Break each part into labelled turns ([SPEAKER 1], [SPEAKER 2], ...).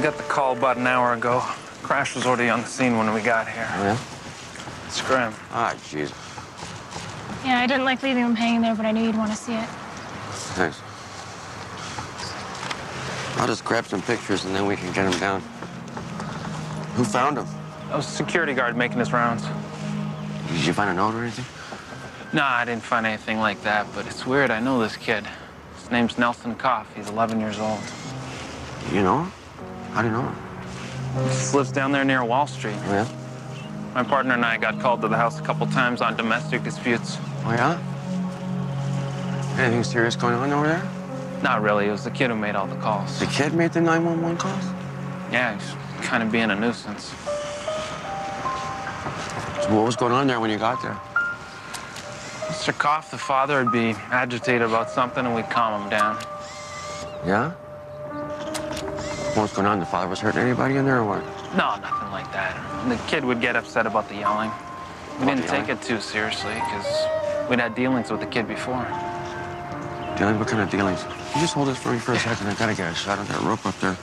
[SPEAKER 1] got the call about an hour ago. Crash was already on the scene when we got here.
[SPEAKER 2] Oh, yeah?
[SPEAKER 1] It's grim.
[SPEAKER 2] Ah, jeez.
[SPEAKER 3] Yeah, I didn't like leaving him hanging there, but I knew you'd want to see it.
[SPEAKER 2] Thanks. I'll just grab some pictures and then we can get him down. Who found him?
[SPEAKER 1] I was a security guard making his rounds.
[SPEAKER 2] Did you find a note or anything?
[SPEAKER 1] Nah, I didn't find anything like that, but it's weird. I know this kid. His name's Nelson Koff. He's 11 years old.
[SPEAKER 2] You know him? How do you know him?
[SPEAKER 1] He just lives down there near Wall Street.
[SPEAKER 2] Oh, yeah?
[SPEAKER 1] My partner and I got called to the house a couple times on domestic disputes.
[SPEAKER 2] Oh, yeah? Anything serious going on over there?
[SPEAKER 1] Not really. It was the kid who made all the calls.
[SPEAKER 2] The kid made the 911 calls?
[SPEAKER 1] Yeah, he's kind of being a nuisance.
[SPEAKER 2] So what was going on there when you got there?
[SPEAKER 1] Mr. Koff, the father, would be agitated about something, and we'd calm him down.
[SPEAKER 2] Yeah? What was going on? The father was hurting anybody in there or what?
[SPEAKER 1] No, nothing like that. And the kid would get upset about the yelling. We didn't take it too seriously, because we'd had dealings with the kid before.
[SPEAKER 2] Dealing? What kind of dealings? You just hold this for me for a second. I gotta get a shot of that rope up there.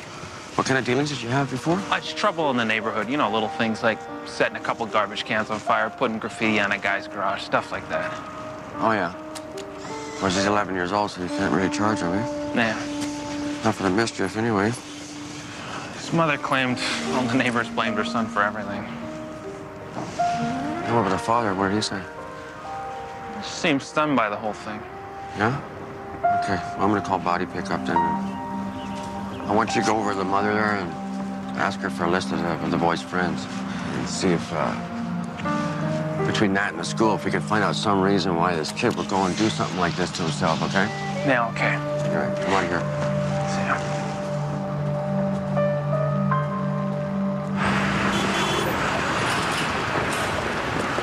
[SPEAKER 2] What kind of dealings did you have before?
[SPEAKER 1] Much trouble in the neighborhood. You know, little things like setting a couple garbage cans on fire, putting graffiti on a guy's garage, stuff like that.
[SPEAKER 2] Oh, yeah. Of course, he's 11 years old, so you can't really charge him, eh?
[SPEAKER 1] Yeah.
[SPEAKER 2] Not for the mischief, anyway.
[SPEAKER 1] His mother claimed all the neighbors blamed her son for everything.
[SPEAKER 2] And what about the father? What did he say?
[SPEAKER 1] He seemed stunned by the whole thing.
[SPEAKER 2] Yeah? Okay. Well, I'm gonna call body pickup then. I want you to go over to the mother there and ask her for a list of the boy's friends and see if, between that and the school, if we can find out some reason why this kid would go and do something like this to himself, okay?
[SPEAKER 1] Yeah, okay.
[SPEAKER 2] All right, come on here.
[SPEAKER 1] See ya.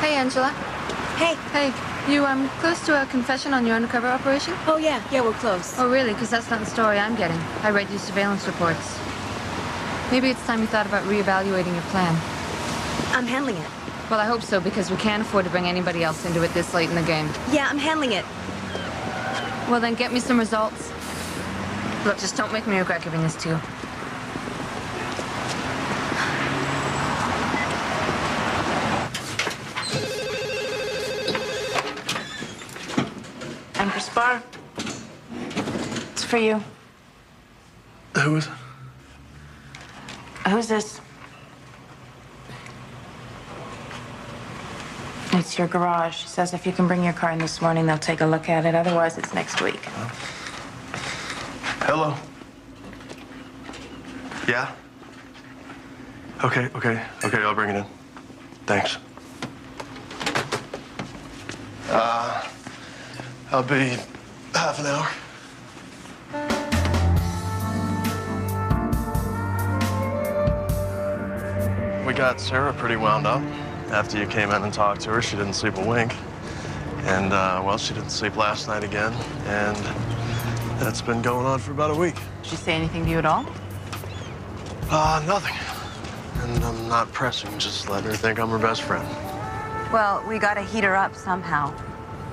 [SPEAKER 4] Hey, Angela.
[SPEAKER 5] Hey.
[SPEAKER 4] Hey, you, close to a confession on your undercover operation?
[SPEAKER 5] Oh, yeah. Yeah, we're close.
[SPEAKER 4] Oh, really? Because that's not the story I'm getting. I read your surveillance reports. Maybe it's time you thought about reevaluating your plan.
[SPEAKER 5] I'm handling it.
[SPEAKER 4] Well, I hope so, because we can't afford to bring anybody else into it this late in the game.
[SPEAKER 5] Yeah, I'm handling it.
[SPEAKER 4] Well, then get me some results. Look, just don't make me regret giving this to you.
[SPEAKER 6] Empress Bar. It's for you.
[SPEAKER 7] Who is it?
[SPEAKER 6] Who's this? It's your garage. She says if you can bring your car in this morning, they'll take a look at it. Otherwise, it's next week.
[SPEAKER 7] Hello? Yeah? Okay, I'll bring it in. Thanks. I'll be half an hour. We got Sarah pretty wound up. After you came in and talked to her, she didn't sleep a wink. And, well, she didn't sleep last night again. And that's been going on for about a week.
[SPEAKER 6] Did she say anything to you at all?
[SPEAKER 7] Nothing. And I'm not pressing, just letting her think I'm her best friend.
[SPEAKER 5] Well, we gotta heat her up somehow.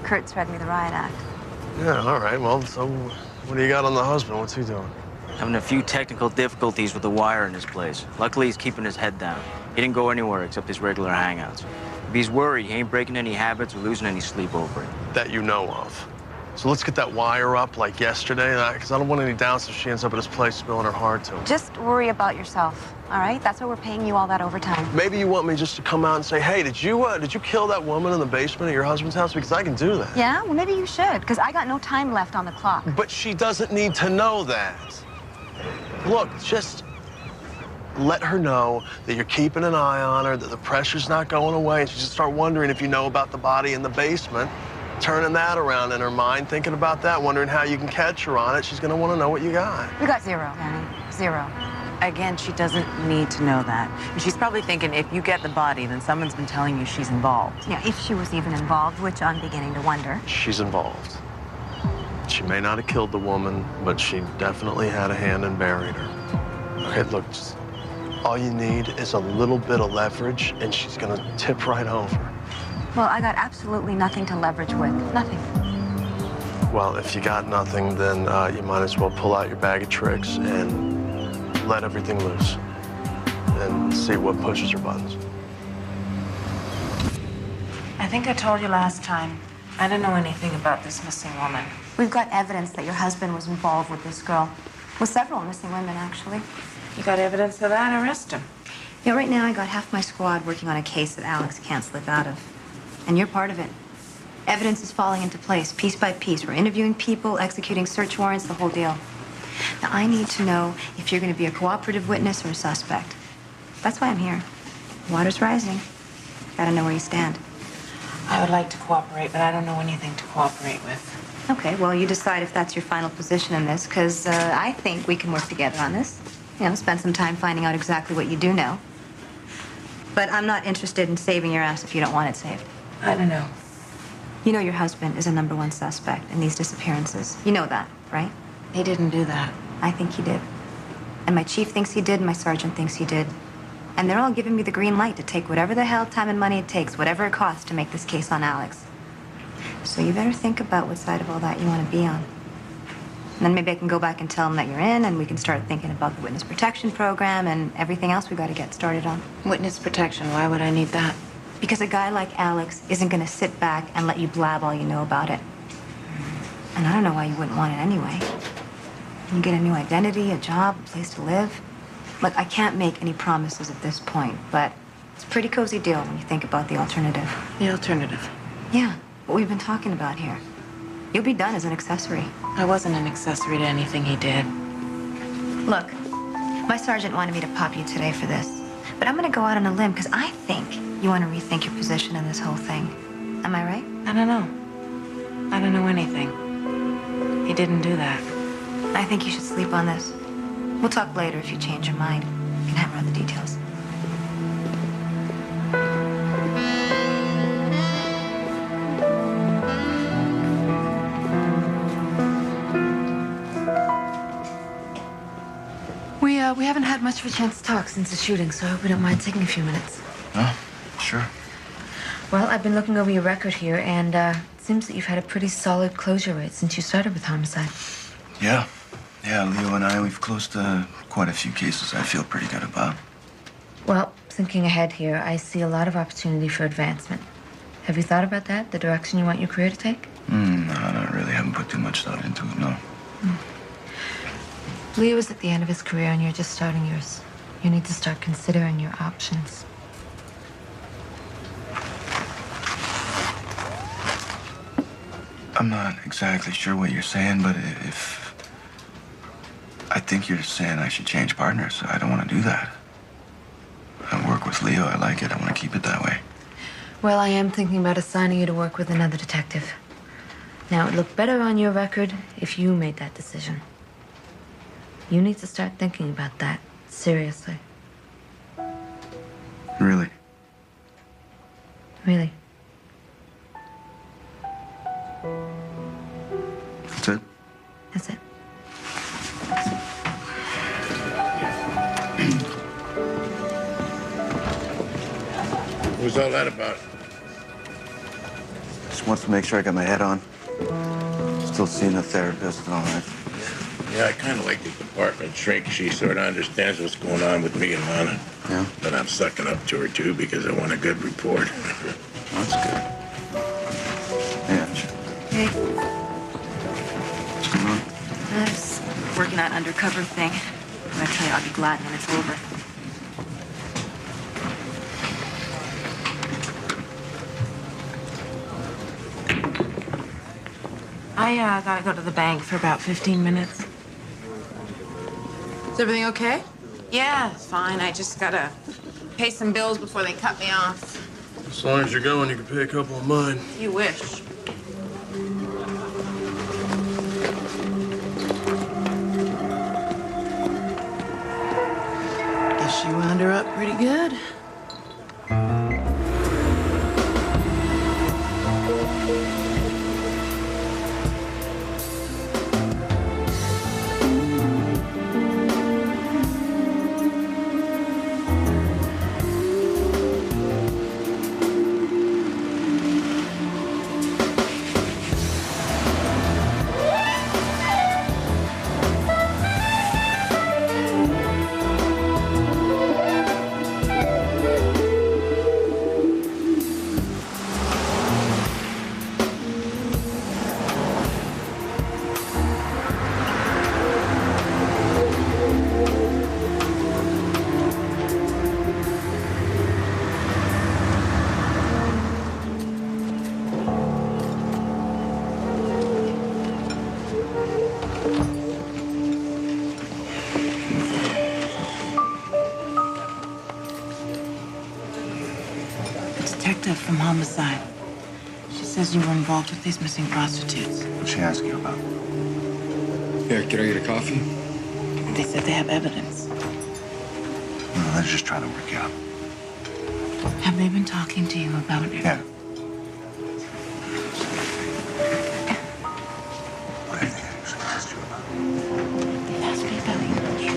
[SPEAKER 5] Kurt's read me the riot act.
[SPEAKER 7] Yeah, all right. Well, so what do you got on the husband? What's he doing?
[SPEAKER 8] Having a few technical difficulties with the wire in his place. Luckily, he's keeping his head down. He didn't go anywhere except his regular hangouts. If he's worried, he ain't breaking any habits or losing any sleep over it.
[SPEAKER 7] That you know of. So let's get that wire up like yesterday, because I don't want any doubts if she ends up at his place spilling her heart to him.
[SPEAKER 5] Just worry about yourself, all right? That's why we're paying you all that overtime.
[SPEAKER 7] Maybe you want me just to come out and say, hey, did you kill that woman in the basement at your husband's house? Because I can do that.
[SPEAKER 5] Yeah? Well, maybe you should, because I got no time left on the clock.
[SPEAKER 7] But she doesn't need to know that. Look, just let her know that you're keeping an eye on her, that the pressure's not going away, and she just start wondering if you know about the body in the basement, turning that around in her mind, thinking about that, wondering how you can catch her on it. She's going to want to know what you got.
[SPEAKER 5] We got zero, Danny. Zero.
[SPEAKER 6] Again, she doesn't need to know that. And she's probably thinking if you get the body, then someone's been telling you she's involved.
[SPEAKER 5] Yeah, if she was even involved, which I'm beginning to wonder.
[SPEAKER 7] She's involved. She may not have killed the woman, but she definitely had a hand in burying her. Okay, look, just, all you need is a little bit of leverage, and she's going to tip right over.
[SPEAKER 5] Well, I got absolutely nothing to leverage with. Nothing.
[SPEAKER 7] Well, if you got nothing, then you might as well pull out your bag of tricks and let everything loose and see what pushes her buttons.
[SPEAKER 6] I think I told you last time, I don't know anything about this missing woman.
[SPEAKER 5] We've got evidence that your husband was involved with this girl. With several missing women, actually.
[SPEAKER 6] You got evidence of that? Arrest him.
[SPEAKER 5] Yeah, right now I got half my squad working on a case that Alex can't slip out of. And you're part of it. Evidence is falling into place, piece by piece. We're interviewing people, executing search warrants, the whole deal. Now, I need to know if you're going to be a cooperative witness or a suspect. That's why I'm here. Water's rising. Gotta know where you stand.
[SPEAKER 6] I would like to cooperate, but I don't know anything to cooperate with.
[SPEAKER 5] Okay, well, you decide if that's your final position in this, because I think we can work together on this. You know, spend some time finding out exactly what you do know. But I'm not interested in saving your ass if you don't want it saved.
[SPEAKER 6] I don't know.
[SPEAKER 5] You know your husband is a #1 suspect in these disappearances. You know that, right?
[SPEAKER 6] He didn't do that.
[SPEAKER 5] I think he did. And my chief thinks he did, and my sergeant thinks he did. And they're all giving me the green light to take whatever the hell time and money it takes, whatever it costs to make this case on Alex. So you better think about what side of all that you want to be on. And then maybe I can go back and tell them that you're in, and we can start thinking about the witness protection program and everything else we got to get started on.
[SPEAKER 6] Witness protection, why would I need that?
[SPEAKER 5] Because a guy like Alex isn't going to sit back and let you blab all you know about it. And I don't know why you wouldn't want it anyway. You get a new identity, a job, a place to live. Look, I can't make any promises at this point, but it's a pretty cozy deal when you think about the alternative.
[SPEAKER 6] The alternative?
[SPEAKER 5] Yeah, what we've been talking about here. You'll be done as an accessory.
[SPEAKER 6] I wasn't an accessory to anything he did.
[SPEAKER 5] Look, my sergeant wanted me to pop you today for this, but I'm going to go out on a limb because I think you want to rethink your position in this whole thing. Am I right?
[SPEAKER 6] I don't know. I don't know anything. He didn't do that.
[SPEAKER 5] I think you should sleep on this. We'll talk later if you change your mind. We can hammer out the details. We haven't had much of a chance to talk since the shooting, so I hope you don't mind taking a few minutes.
[SPEAKER 9] Oh, sure.
[SPEAKER 5] Well, I've been looking over your record here, and it seems that you've had a pretty solid closure rate since you started with homicide.
[SPEAKER 9] Yeah. Yeah, Leo and I, we've closed quite a few cases I feel pretty good about.
[SPEAKER 5] Well, thinking ahead here, I see a lot of opportunity for advancement. Have you thought about that, the direction you want your career to take?
[SPEAKER 9] No, not really. Haven't put too much thought into it, no.
[SPEAKER 5] Leo is at the end of his career, and you're just starting yours. You need to start considering your options.
[SPEAKER 9] I'm not exactly sure what you're saying, but if... I think you're saying I should change partners. I don't want to do that. I work with Leo. I like it. I want to keep it that way.
[SPEAKER 5] Well, I am thinking about assigning you to work with another detective. Now, it would look better on your record if you made that decision. You need to start thinking about that, seriously.
[SPEAKER 9] Really?
[SPEAKER 5] Really.
[SPEAKER 9] That's it?
[SPEAKER 5] That's it.
[SPEAKER 10] What's all that about?
[SPEAKER 9] Just wants to make sure I got my head on. Still seeing a therapist and all that.
[SPEAKER 10] Yeah, I kind of like the department shrink. She sort of understands what's going on with me and Lana.
[SPEAKER 9] Yeah?
[SPEAKER 10] But I'm sucking up to her, too, because I want a good report.
[SPEAKER 9] That's good. Yeah, sure.
[SPEAKER 5] Hey.
[SPEAKER 9] What's going on?
[SPEAKER 5] I'm just working on an undercover thing. I tell you, I'll be glad when it's over.
[SPEAKER 6] I gotta go to the bank for about 15 minutes.
[SPEAKER 11] Is everything okay?
[SPEAKER 6] Yeah, it's fine. I just gotta pay some bills before they cut me off.
[SPEAKER 7] As long as you're going, you can pay a couple of mine.
[SPEAKER 6] You wish.
[SPEAKER 11] Guess you wound her up pretty good. from homicide. She says you were involved with these missing prostitutes.
[SPEAKER 9] What'd she ask you about?
[SPEAKER 12] Yeah, can I get a coffee?
[SPEAKER 11] They said they have evidence.
[SPEAKER 9] No, they're just trying to work you out.
[SPEAKER 11] Have they been talking to you about it?
[SPEAKER 9] Yeah. What have they actually asked you about?
[SPEAKER 11] They asked me about you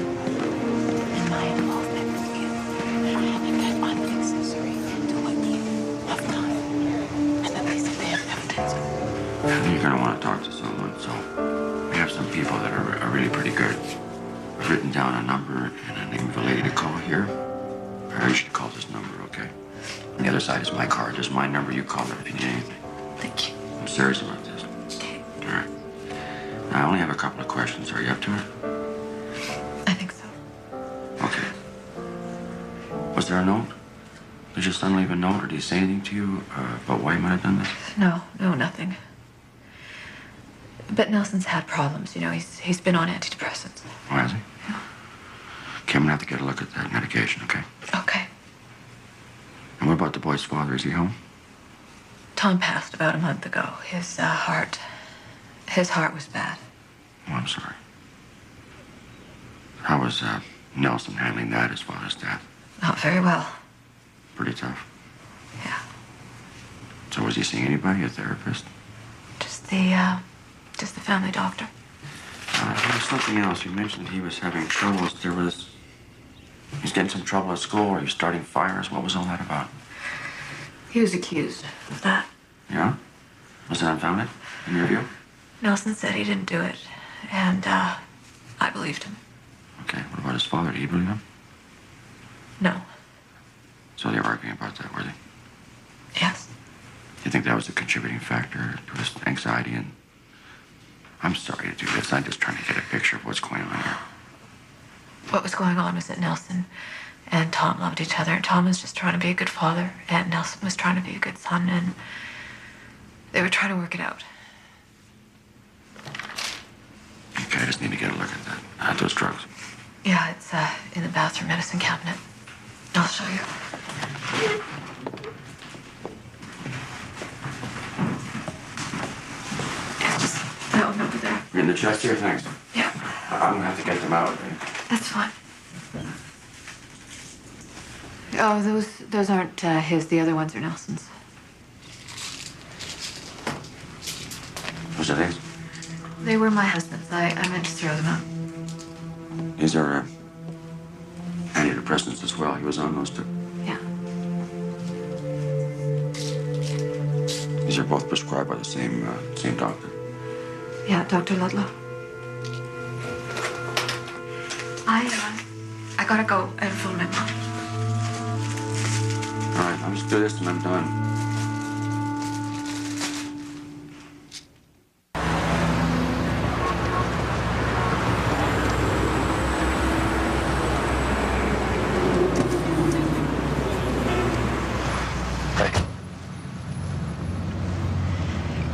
[SPEAKER 11] and my involvement with you. And that I'm an accessory to what you have done. And that they said they have evidence.
[SPEAKER 2] I think you're gonna want to talk to someone, so we have some people that are really pretty good. I've written down a number and a name of a lady to call here. Or you should call this number, okay? On the other side is my card. There's my number. You call it if you need anything.
[SPEAKER 11] Thank you.
[SPEAKER 2] I'm serious about this.
[SPEAKER 11] Okay.
[SPEAKER 2] All right. Now, I only have a couple of questions. Are you up to it?
[SPEAKER 11] I think so.
[SPEAKER 2] Okay. Was there a note? Did your son leave a note, or did he say anything to you about why he might have done this?
[SPEAKER 4] No, nothing. But Nelson's had problems, you know. He's been on antidepressants.
[SPEAKER 2] Oh, has he?
[SPEAKER 4] Yeah.
[SPEAKER 2] Okay, I'm gonna have to get a look at that medication, okay?
[SPEAKER 4] Okay.
[SPEAKER 2] And what about the boy's father? Is he home?
[SPEAKER 4] Tom passed about a month ago. His heart was bad.
[SPEAKER 2] Oh, I'm sorry. How was Nelson handling that, his father's death?
[SPEAKER 4] Not very well.
[SPEAKER 2] Pretty tough.
[SPEAKER 4] Yeah.
[SPEAKER 2] So was he seeing anybody, a therapist?
[SPEAKER 4] Just the family doctor.
[SPEAKER 2] There was something else. You mentioned he was having troubles. He's getting some trouble at school, or he's starting fires. What was all that about?
[SPEAKER 4] He was accused of that.
[SPEAKER 2] Yeah? Was that unfounded, in your view?
[SPEAKER 4] Nelson said he didn't do it, and I believed him.
[SPEAKER 2] Okay, what about his father? Did he believe him?
[SPEAKER 4] No.
[SPEAKER 2] So they were arguing about that, were they?
[SPEAKER 4] Yes.
[SPEAKER 2] Do you think that was a contributing factor to his anxiety? And I'm sorry to do this. I'm just trying to get a picture of what's going on here.
[SPEAKER 4] What was going on was that Nelson and Tom loved each other, and Tom was just trying to be a good father, and Nelson was trying to be a good son, and they were trying to work it out.
[SPEAKER 2] Okay, I just need to get a look at that. Those drugs.
[SPEAKER 4] Yeah, it's in the bathroom medicine cabinet. I'll show you. It's just that one over there.
[SPEAKER 2] In the chest here, thanks.
[SPEAKER 4] Yeah.
[SPEAKER 2] I'm gonna have to get them out.
[SPEAKER 4] That's fine. Oh, those aren't his. The other ones are Nelson's.
[SPEAKER 2] Was it his?
[SPEAKER 4] They were my husband's. I meant to throw them out.
[SPEAKER 2] These are antidepressants as well. He was on those too.
[SPEAKER 4] Yeah.
[SPEAKER 2] These are both prescribed by the same doctor.
[SPEAKER 4] Yeah, Dr. Ludlow. I gotta go and phone my mom.
[SPEAKER 2] All right, I'll just do this and I'm done.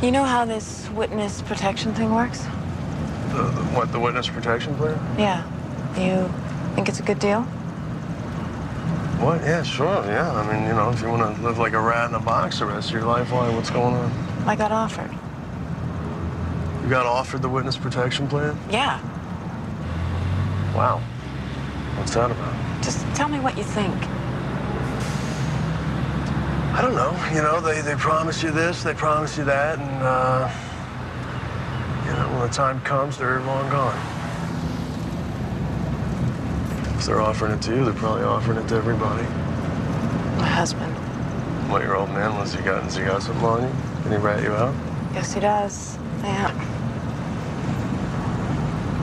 [SPEAKER 6] You know how this witness protection thing works?
[SPEAKER 7] The witness protection plan?
[SPEAKER 6] Yeah. You think it's a good deal?
[SPEAKER 7] What? Yeah, sure, yeah. I mean, you know, if you want to live like a rat in a box the rest of your life, why? What's going on?
[SPEAKER 6] I got offered.
[SPEAKER 7] You got offered the witness protection plan?
[SPEAKER 6] Yeah.
[SPEAKER 7] Wow. What's that about?
[SPEAKER 6] Just tell me what you think.
[SPEAKER 7] I don't know. You know, they promise you this, they promise you that, and, you know, when the time comes, they're long gone. If they're offering it to you, they're probably offering it to everybody.
[SPEAKER 6] My husband.
[SPEAKER 7] What your old man was, he got something on you? Did he rat you out?
[SPEAKER 6] Yes, he does. Yeah.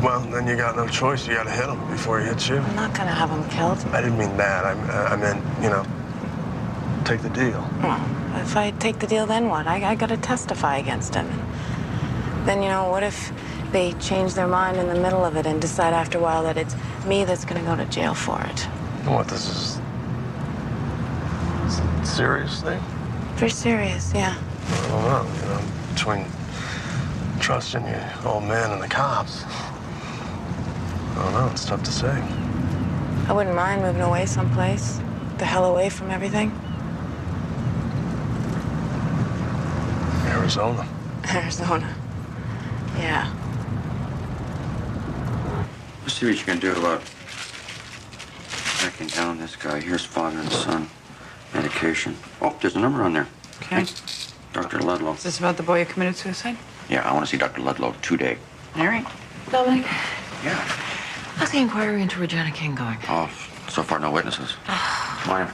[SPEAKER 7] Well, then you got no choice. You got to hit him before he hits you.
[SPEAKER 6] I'm not gonna have him killed.
[SPEAKER 7] I didn't mean that. I meant, you know, take the deal.
[SPEAKER 6] Well, if I take the deal, then what? I gotta testify against him. Then, you know, what if they change their mind in the middle of it and decide after a while that it's me that's gonna go to jail for it?
[SPEAKER 7] What, this is a serious thing?
[SPEAKER 6] Pretty serious, yeah.
[SPEAKER 7] I don't know, you know, between trusting your old man and the cops. I don't know, it's tough to say.
[SPEAKER 6] I wouldn't mind moving away someplace. The hell away from everything.
[SPEAKER 7] Arizona.
[SPEAKER 6] Arizona. Yeah.
[SPEAKER 2] Let's see what you can do about tracking down this guy. Here's father and son. Medication. Oh, there's a number on there.
[SPEAKER 13] Okay.
[SPEAKER 2] Dr. Ludlow.
[SPEAKER 13] Is this about the boy who committed suicide?
[SPEAKER 2] Yeah, I want to see Dr. Ludlow today.
[SPEAKER 13] All right.
[SPEAKER 6] Dominic,
[SPEAKER 2] Yeah.
[SPEAKER 6] how's the inquiry into Regina King going?
[SPEAKER 2] Oh, so far no witnesses. Why?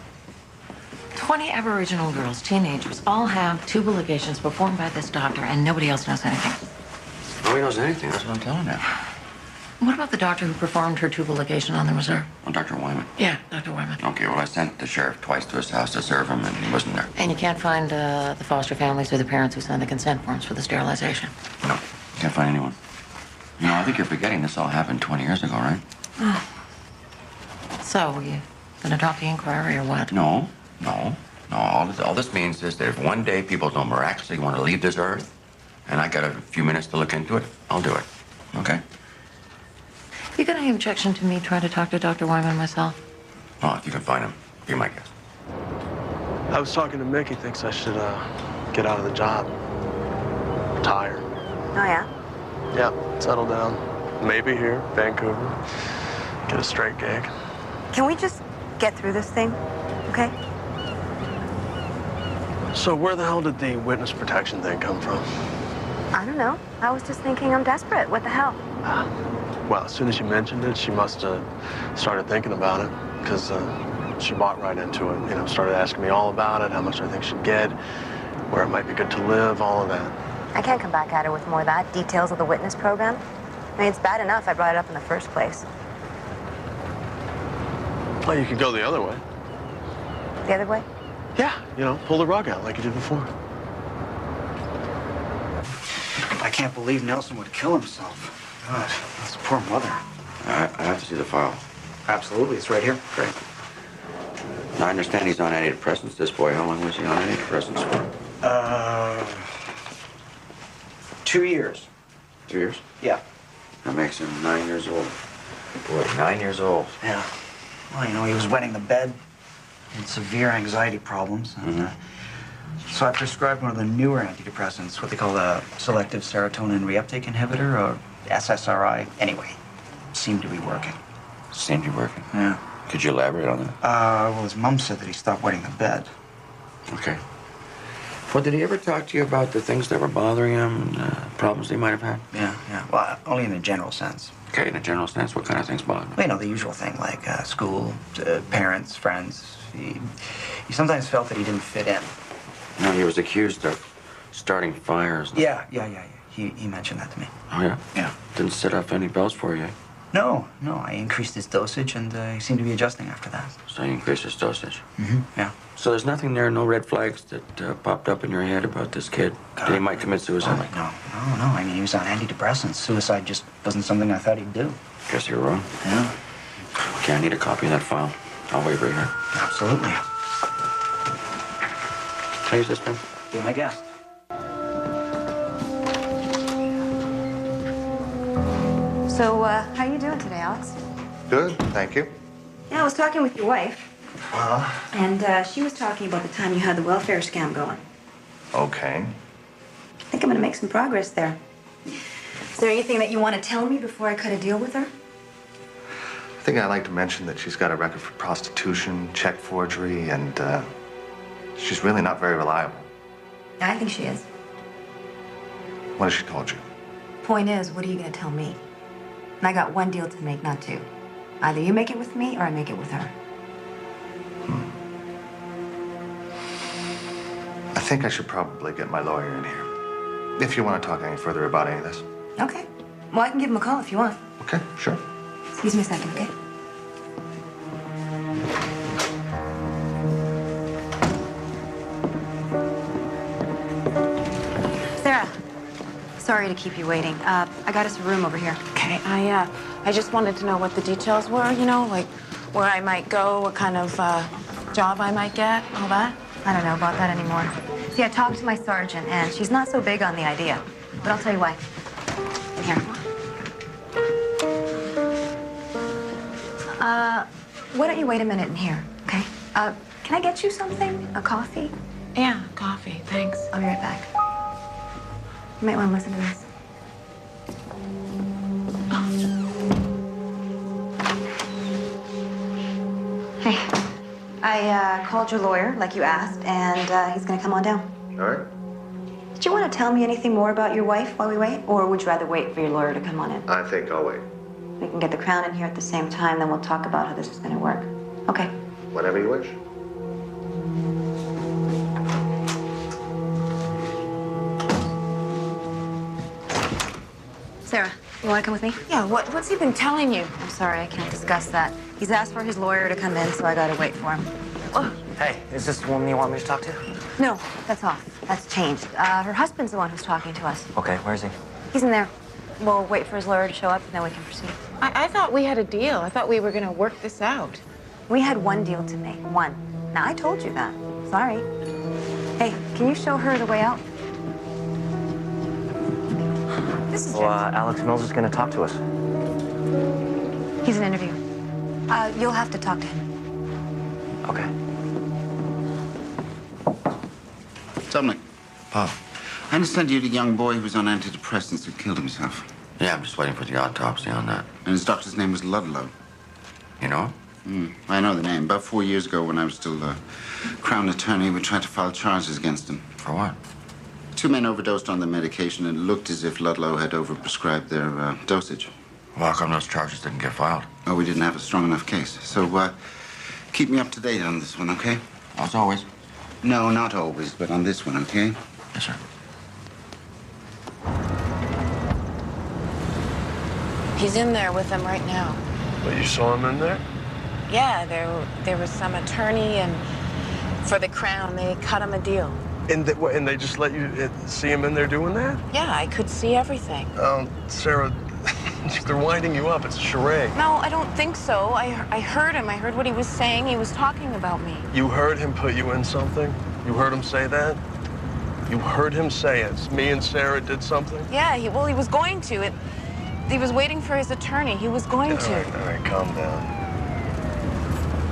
[SPEAKER 6] 20 Aboriginal girls, teenagers, all have tubal ligations performed by this doctor, and nobody else knows anything.
[SPEAKER 2] Nobody knows anything. That's what I'm telling you.
[SPEAKER 6] What about the doctor who performed her tubal ligation on the reserve?
[SPEAKER 2] Well, Dr. Wyman.
[SPEAKER 6] Yeah, Dr. Wyman.
[SPEAKER 2] Okay, well, I sent the sheriff twice to his house to serve him, and he wasn't there.
[SPEAKER 6] And you can't find the foster families or the parents who signed the consent forms for the sterilization?
[SPEAKER 2] No, can't find anyone. You know, I think you're forgetting this all happened 20 years ago, right?
[SPEAKER 6] Oh. So, you gonna drop the inquiry or what?
[SPEAKER 2] No. All this means is that if one day people don't miraculously want to leave this earth, and I got a few minutes to look into it, I'll do it. Okay?
[SPEAKER 6] You got any objection to me trying to talk to Dr. Wyman myself?
[SPEAKER 2] Oh, if you can find him, be my guest.
[SPEAKER 7] I was talking to Mick. He thinks I should get out of the job. Retire.
[SPEAKER 5] Oh, yeah?
[SPEAKER 7] Yeah, settle down. Maybe here, Vancouver. Get a straight gig.
[SPEAKER 5] Can we just get through this thing, okay?
[SPEAKER 7] So where the hell did the witness protection thing come from?
[SPEAKER 5] I don't know. I was just thinking I'm desperate. What the hell?
[SPEAKER 7] Well, as soon as you mentioned it, she must have started thinking about it, because she bought right into it. You know, started asking me all about it, how much I think she'd get, where it might be good to live, all of that.
[SPEAKER 5] I can't come back at her with more of that. Details of the witness program. I mean, it's bad enough I brought it up in the first place.
[SPEAKER 7] Well, you could go the other way.
[SPEAKER 5] The other way?
[SPEAKER 7] Yeah, you know, pull the rug out like you did before.
[SPEAKER 14] I can't believe Nelson would kill himself. God, that's a poor mother.
[SPEAKER 2] I have to see the file.
[SPEAKER 14] Absolutely, it's right here.
[SPEAKER 2] Great. Now, I understand he's on antidepressants, this boy. How long was he on antidepressants for?
[SPEAKER 14] 2 years.
[SPEAKER 2] 2 years?
[SPEAKER 14] Yeah.
[SPEAKER 2] That makes him 9 years old. Boy, 9 years old.
[SPEAKER 14] Yeah. Well, you know, he was wetting the bed, had severe anxiety problems. And, so I prescribed one of the newer antidepressants, what they call a selective serotonin reuptake inhibitor, or SSRI. Anyway, seemed to be working.
[SPEAKER 2] Seemed to be working?
[SPEAKER 14] Yeah.
[SPEAKER 2] Could you elaborate on that?
[SPEAKER 14] Well, his mom said that he stopped wetting the bed.
[SPEAKER 2] Okay. Well, did he ever talk to you about the things that were bothering him, problems he might have had?
[SPEAKER 14] Yeah. Well, only in a general sense.
[SPEAKER 2] Okay, in a general sense, what kind of things bother him?
[SPEAKER 14] Well, you know, the usual thing, like school, parents, friends. He sometimes felt that he didn't fit in.
[SPEAKER 2] No, he was accused of starting fires.
[SPEAKER 14] Yeah. He mentioned that to me.
[SPEAKER 2] Oh, yeah?
[SPEAKER 14] Yeah.
[SPEAKER 2] Didn't set off any bells for you?
[SPEAKER 14] No. I increased his dosage, and he seemed to be adjusting after that.
[SPEAKER 2] So you increased his dosage?
[SPEAKER 14] Mm-hmm, yeah.
[SPEAKER 2] So there's nothing there, no red flags that popped up in your head about this kid? That he might commit suicide?
[SPEAKER 14] No. I mean, he was on antidepressants. Suicide just wasn't something I thought he'd do.
[SPEAKER 2] Guess you're wrong.
[SPEAKER 14] Yeah.
[SPEAKER 2] Okay, I need a copy of that file. I'll wait right here.
[SPEAKER 14] Absolutely.
[SPEAKER 2] Can I use this pen?
[SPEAKER 14] Be my guest.
[SPEAKER 5] So, how you doing today, Alex?
[SPEAKER 15] Good, thank you.
[SPEAKER 5] Yeah, I was talking with your wife. And she was talking about the time you had the welfare scam going.
[SPEAKER 15] Okay.
[SPEAKER 5] I think I'm gonna make some progress there. Is there anything that you want to tell me before I cut a deal with her?
[SPEAKER 15] I think I'd like to mention that she's got a record for prostitution, check forgery, and she's really not very reliable.
[SPEAKER 5] I think she is.
[SPEAKER 15] What has she told you?
[SPEAKER 5] Point is, what are you gonna tell me? And I got one deal to make, not two. Either you make it with me or I make it with her.
[SPEAKER 15] I think I should probably get my lawyer in here. If you want to talk any further about any of this.
[SPEAKER 5] Okay. Well, I can give him a call if you want.
[SPEAKER 15] Okay, sure.
[SPEAKER 5] Excuse me a second, okay? Sarah, sorry to keep you waiting. I got us a room over here.
[SPEAKER 6] Okay, I just wanted to know what the details were, you know, like where I might go, what kind of job I might get, all that.
[SPEAKER 5] I don't know about that anymore. See, I talked to my sergeant, and she's not so big on the idea. But I'll tell you why. Here. Why don't you wait a minute in here, okay? Can I get you something? A coffee?
[SPEAKER 6] Yeah, coffee, thanks.
[SPEAKER 5] I'll be right back. You might want to listen to this. Hey, I called your lawyer, like you asked, and he's gonna come on down.
[SPEAKER 15] All right.
[SPEAKER 5] Did you want to tell me anything more about your wife while we wait? Or would you rather wait for your lawyer to come on in?
[SPEAKER 15] I think I'll wait.
[SPEAKER 5] We can get the Crown in here at the same time, then we'll talk about how this is gonna work. Okay.
[SPEAKER 15] Whatever you wish.
[SPEAKER 5] Sarah, you want to come with me?
[SPEAKER 6] Yeah, what's he been telling you?
[SPEAKER 5] I'm sorry, I can't discuss that. He's asked for his lawyer to come in, so I gotta wait for him.
[SPEAKER 6] Oh.
[SPEAKER 14] Hey, is this the woman you want me to talk to?
[SPEAKER 5] No, that's off. That's changed. Her husband's the one who's talking to us.
[SPEAKER 14] Okay, where is he?
[SPEAKER 5] He's in there. We'll wait for his lawyer to show up, and then we can proceed.
[SPEAKER 6] I thought we had a deal. I thought we were gonna work this out.
[SPEAKER 5] We had one deal to make. One. Now, I told you that. Sorry. Hey, can you show her the way out? This is
[SPEAKER 14] Alex Mills is going to talk to us.
[SPEAKER 5] He's an interview. You'll have to talk to him.
[SPEAKER 14] Okay.
[SPEAKER 13] Dominic.
[SPEAKER 2] Pop.
[SPEAKER 13] I understand you're the young boy who was on antidepressants who killed himself.
[SPEAKER 2] Yeah, I'm just waiting for the autopsy on that.
[SPEAKER 13] And his doctor's name was Ludlow.
[SPEAKER 2] You know?
[SPEAKER 13] I know the name. About 4 years ago, when I was still a Crown attorney, we tried to file charges against him.
[SPEAKER 2] For what?
[SPEAKER 13] 2 men overdosed on the medication, and it looked as if Ludlow had overprescribed their dosage.
[SPEAKER 2] Well, how come those charges didn't get filed?
[SPEAKER 13] Oh, we didn't have a strong enough case. So, keep me up to date on this one, okay?
[SPEAKER 2] As always.
[SPEAKER 13] No, not always, but on this one, okay?
[SPEAKER 2] Yes, sir.
[SPEAKER 6] He's in there with them right now.
[SPEAKER 7] But you saw him in there?
[SPEAKER 6] Yeah, there was some attorney, and for the Crown, they cut him a deal.
[SPEAKER 7] And they just let you see him in there doing that?
[SPEAKER 6] Yeah, I could see everything.
[SPEAKER 7] Sarah, they're winding you up. It's a charade.
[SPEAKER 6] No, I don't think so. I heard him. I heard what he was saying. He was talking about me.
[SPEAKER 7] You heard him put you in something? You heard him say that? You heard him say it. Me and Sarah did something?
[SPEAKER 6] Yeah, he was going to. He was waiting for his attorney. He was going to.
[SPEAKER 7] All right, calm down.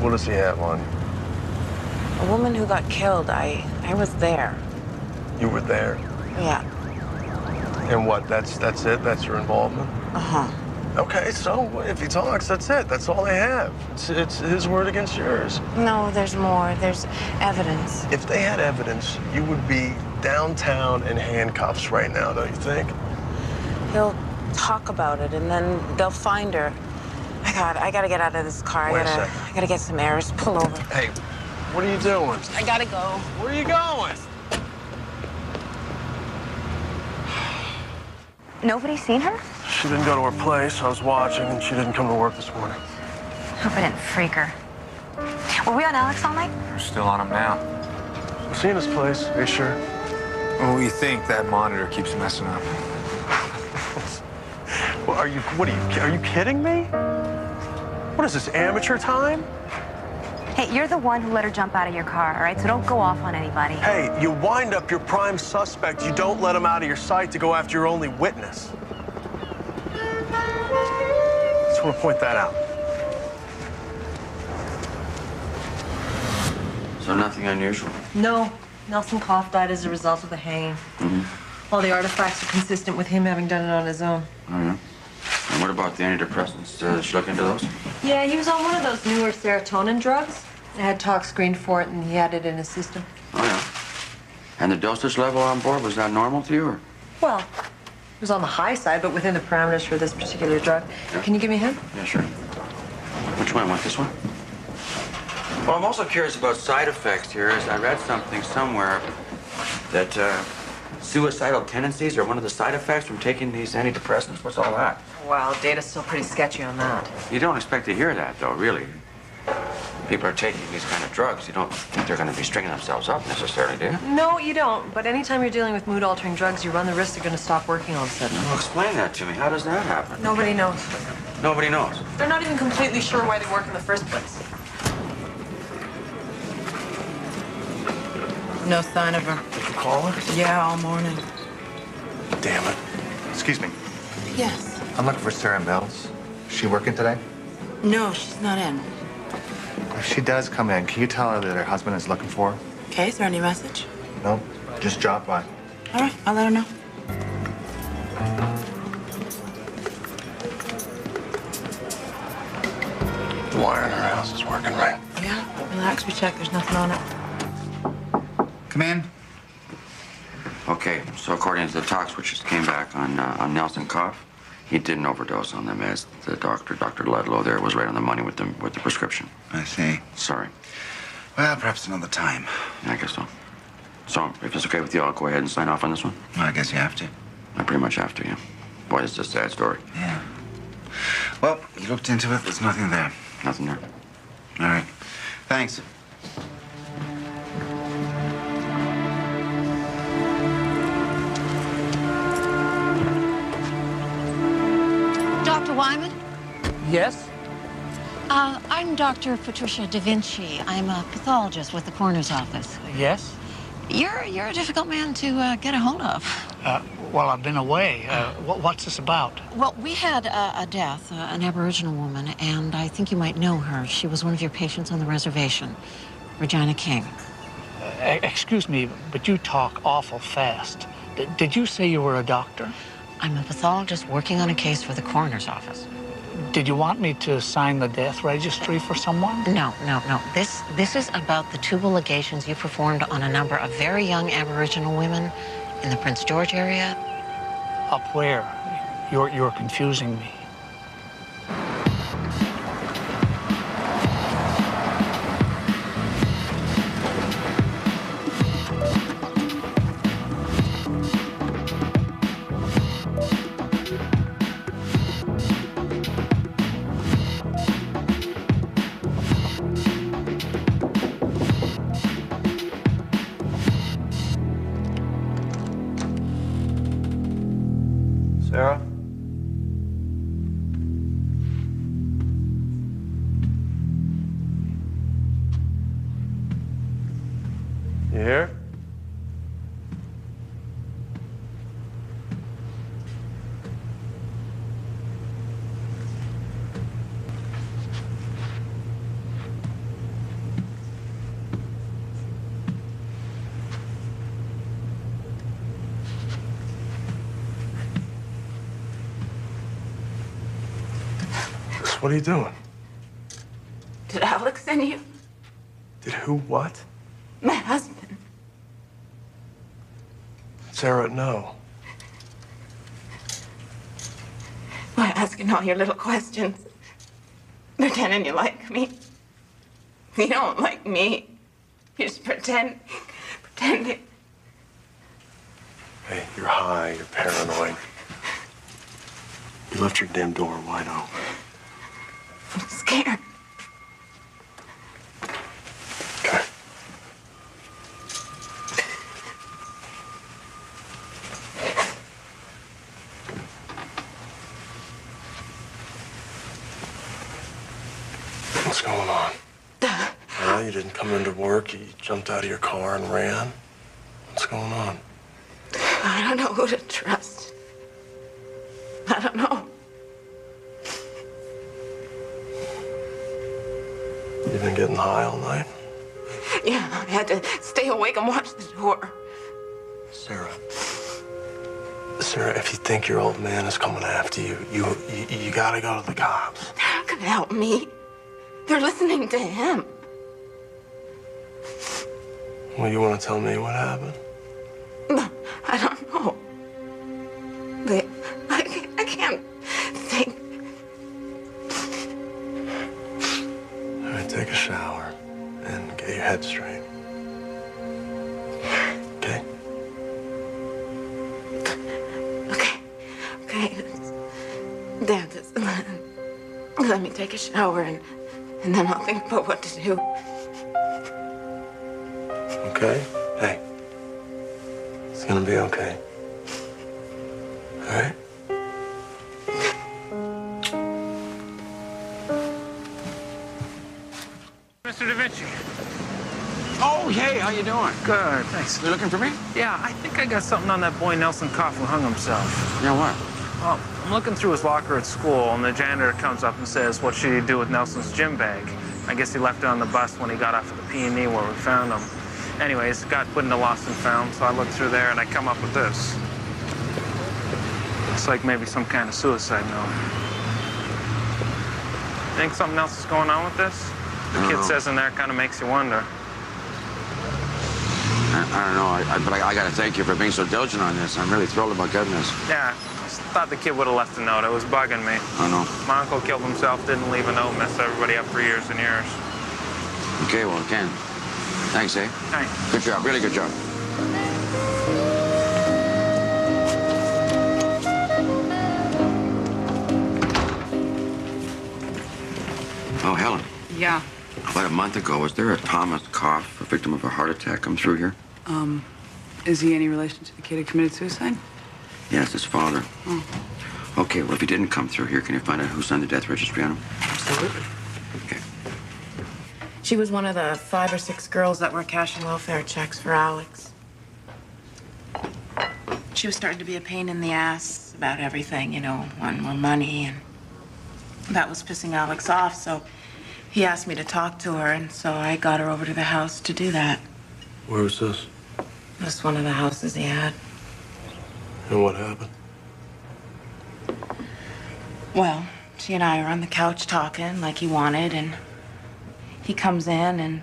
[SPEAKER 7] What does he have on you?
[SPEAKER 6] A woman who got killed. I was there.
[SPEAKER 7] You were there?
[SPEAKER 6] Yeah.
[SPEAKER 7] And what, that's it? That's your involvement?
[SPEAKER 6] Uh-huh.
[SPEAKER 7] Okay, so if he talks, that's it. That's all they have. It's his word against yours.
[SPEAKER 6] No, there's more. There's evidence.
[SPEAKER 7] If they had evidence, you would be downtown in handcuffs right now, don't you think?
[SPEAKER 6] He'll talk about it, and then they'll find her. I gotta get out of this car.
[SPEAKER 7] Wait a second.
[SPEAKER 6] I gotta get some air. Just pull over.
[SPEAKER 7] Hey, what are you doing?
[SPEAKER 6] I gotta go.
[SPEAKER 7] Where are you going?
[SPEAKER 5] Nobody's seen her?
[SPEAKER 7] She didn't go to her place. I was watching, and she didn't come to work this morning.
[SPEAKER 5] Hope I didn't freak her. Were we on Alex all night?
[SPEAKER 16] We're still on him now.
[SPEAKER 7] I've seen his place. Are you sure?
[SPEAKER 16] Well, we think that monitor keeps messing up.
[SPEAKER 7] Well, are you kidding me? What is this, amateur time?
[SPEAKER 5] Hey, you're the one who let her jump out of your car, all right? So don't go off on anybody.
[SPEAKER 7] Hey, you wind up your prime suspect. You don't let him out of your sight to go after your only witness. Just want to point that out.
[SPEAKER 2] So nothing unusual?
[SPEAKER 17] No. Nelson Koff died as a result of the hanging.
[SPEAKER 2] Mm-hmm.
[SPEAKER 17] All the artifacts are consistent with him having done it on his own.
[SPEAKER 2] Oh, yeah? And what about the antidepressants? Did she look into those?
[SPEAKER 17] Yeah, he was on one of those newer serotonin drugs. I had tox screened for it, and he had it in his system.
[SPEAKER 2] Oh, yeah. And the dosage level on board, was that normal to you, or?
[SPEAKER 17] Well, it was on the high side, but within the parameters for this particular drug.
[SPEAKER 2] Yeah.
[SPEAKER 17] Can you give me a hint?
[SPEAKER 2] Yeah, sure. Which one? Want this one? Well, I'm also curious about side effects here, as I read something somewhere that suicidal tendencies are one of the side effects from taking these antidepressants. What's all that?
[SPEAKER 17] Wow, data's still pretty sketchy on that.
[SPEAKER 2] You don't expect to hear that, though, really. People are taking these kind of drugs. You don't think they're going to be stringing themselves up necessarily, do you?
[SPEAKER 17] No, you don't. But anytime you're dealing with mood-altering drugs, you run the risk they're going to stop working all of a sudden.
[SPEAKER 2] Well, explain that to me. How does that happen?
[SPEAKER 17] Nobody knows.
[SPEAKER 2] Nobody knows.
[SPEAKER 17] They're not even completely sure why they work in the first place.
[SPEAKER 18] No sign of her.
[SPEAKER 7] Did you call her?
[SPEAKER 18] Yeah, all morning.
[SPEAKER 15] Damn it. Excuse me.
[SPEAKER 18] Yes.
[SPEAKER 15] I'm looking for Sarah Mills. Is she working today?
[SPEAKER 18] No, she's not in.
[SPEAKER 15] If she does come in, can you tell her that her husband is looking for her?
[SPEAKER 18] Okay, is there any message?
[SPEAKER 15] No, just drop by.
[SPEAKER 18] All right, I'll let her know.
[SPEAKER 7] The wire in her house is working, right?
[SPEAKER 18] Yeah, relax, we checked. There's nothing on it.
[SPEAKER 9] Come in.
[SPEAKER 2] Okay, so according to the tox, which just came back on Nelson Cough, he didn't overdose on the meds. The doctor, Dr. Ludlow, there was right on the money with the prescription.
[SPEAKER 9] I see.
[SPEAKER 2] Sorry.
[SPEAKER 9] Well, perhaps another time.
[SPEAKER 2] Yeah, I guess so. So, if it's okay with you, I'll go ahead and sign off on this one.
[SPEAKER 9] Well, I guess you have to.
[SPEAKER 2] I pretty much have to, yeah. Boy, it's just a sad story.
[SPEAKER 9] Yeah. Well, you looked into it. There's nothing there.
[SPEAKER 2] Nothing there.
[SPEAKER 9] All right. Thanks.
[SPEAKER 19] Dr. Wyman?
[SPEAKER 20] Yes?
[SPEAKER 19] I'm Dr. Patricia Da Vinci. I'm a pathologist with the coroner's office.
[SPEAKER 20] Yes?
[SPEAKER 19] You're a difficult man to get a hold of.
[SPEAKER 20] Well, I've been away. What's this about?
[SPEAKER 19] Well, we had a death, an Aboriginal woman, and I think you might know her. She was one of your patients on the reservation, Regina King.
[SPEAKER 20] Excuse me, but you talk awful fast. Did you say you were a doctor?
[SPEAKER 19] I'm a pathologist working on a case for the coroner's office.
[SPEAKER 20] Did you want me to sign the death registry for someone?
[SPEAKER 19] No. This is about the tubal ligations you performed on a number of very young Aboriginal women in the Prince George area.
[SPEAKER 20] Up where? You're confusing me.
[SPEAKER 7] Sarah? You here? What are you doing?
[SPEAKER 18] Did Alex send you?
[SPEAKER 7] Did who what?
[SPEAKER 18] My husband.
[SPEAKER 7] Sarah, no.
[SPEAKER 18] Why asking all your little questions? Pretending you like me. You don't like me. You just pretending.
[SPEAKER 7] Hey, you're high, you're paranoid. You left your damn door wide open.
[SPEAKER 18] I'm scared.
[SPEAKER 7] Okay. What's going on? You didn't come into work, you jumped out of your car and ran. What's going on?
[SPEAKER 18] I don't know who to trust. I don't know.
[SPEAKER 7] You been getting high all night?
[SPEAKER 18] Yeah, I had to stay awake and watch the door.
[SPEAKER 7] Sarah, if you think your old man is coming after you, you gotta go to the cops.
[SPEAKER 18] They're not gonna help me. They're listening to him.
[SPEAKER 7] Well, you want to tell me what happened?
[SPEAKER 18] No, I don't know. I can't think.
[SPEAKER 7] All right, take a shower and get your head straight. Okay?
[SPEAKER 18] Okay. Dad, just let me take a shower and then I'll think about what to do.
[SPEAKER 7] Okay? Hey. It's gonna be okay. All right?
[SPEAKER 1] Mr. Da Vinci.
[SPEAKER 8] Oh, hey, how you doing?
[SPEAKER 1] Good, thanks.
[SPEAKER 8] You looking for me?
[SPEAKER 1] Yeah, I think I got something on that boy Nelson Cough who hung himself.
[SPEAKER 8] Yeah, what?
[SPEAKER 1] Well, I'm looking through his locker at school, and the janitor comes up and says, what should he do with Nelson's gym bag? I guess he left it on the bus when he got off of the P&E where we found him. Anyways, it got put into lost and found, so I looked through there and I come up with this. Looks like maybe some kind of suicide note. Think something else is going on with this? The kid says in there, kind of makes you wonder.
[SPEAKER 2] I don't know, but I gotta thank you for being so diligent on this. I'm really thrilled about getting this.
[SPEAKER 1] Yeah, just thought the kid would have left a note. It was bugging me.
[SPEAKER 2] I know.
[SPEAKER 1] My uncle killed himself, didn't leave a note, messed everybody up for years and years.
[SPEAKER 2] Okay, well, Ken, thanks, eh?
[SPEAKER 1] Thanks.
[SPEAKER 2] Good job, really good job. Oh, Helen.
[SPEAKER 21] Yeah.
[SPEAKER 2] About a month ago, was there a Thomas Koff, a victim of a heart attack, come through here?
[SPEAKER 21] Is he any relation to the kid who committed suicide?
[SPEAKER 2] Yes, his father.
[SPEAKER 21] Oh.
[SPEAKER 2] Okay, well, if he didn't come through here, can you find out who signed the death registry on him?
[SPEAKER 21] Absolutely.
[SPEAKER 2] Okay.
[SPEAKER 6] She was one of the 5 or 6 girls that were cashing welfare checks for Alex. She was starting to be a pain in the ass about everything, you know, wanting more money, and that was pissing Alex off, so he asked me to talk to her, and so I got her over to the house to do that.
[SPEAKER 7] Where was this?
[SPEAKER 6] Just one of the houses he had.
[SPEAKER 7] And what happened?
[SPEAKER 6] Well, she and I are on the couch talking like he wanted, and he comes in and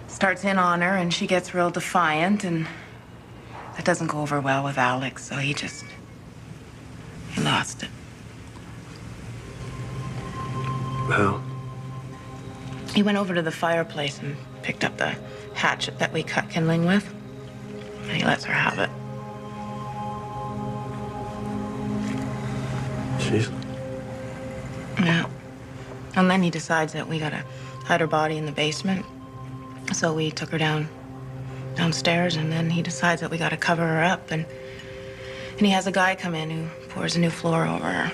[SPEAKER 6] starts in on her, and she gets real defiant, and that doesn't go over well with Alex, so he lost it.
[SPEAKER 7] How?
[SPEAKER 6] He went over to the fireplace and picked up the hatchet that we cut kindling with, and he lets her have it.
[SPEAKER 7] Jeez.
[SPEAKER 6] Yeah. And then he decides that we gotta hide her body in the basement. So we took her downstairs, and then he decides that we gotta cover her up, and he has a guy come in who pours a new floor over her.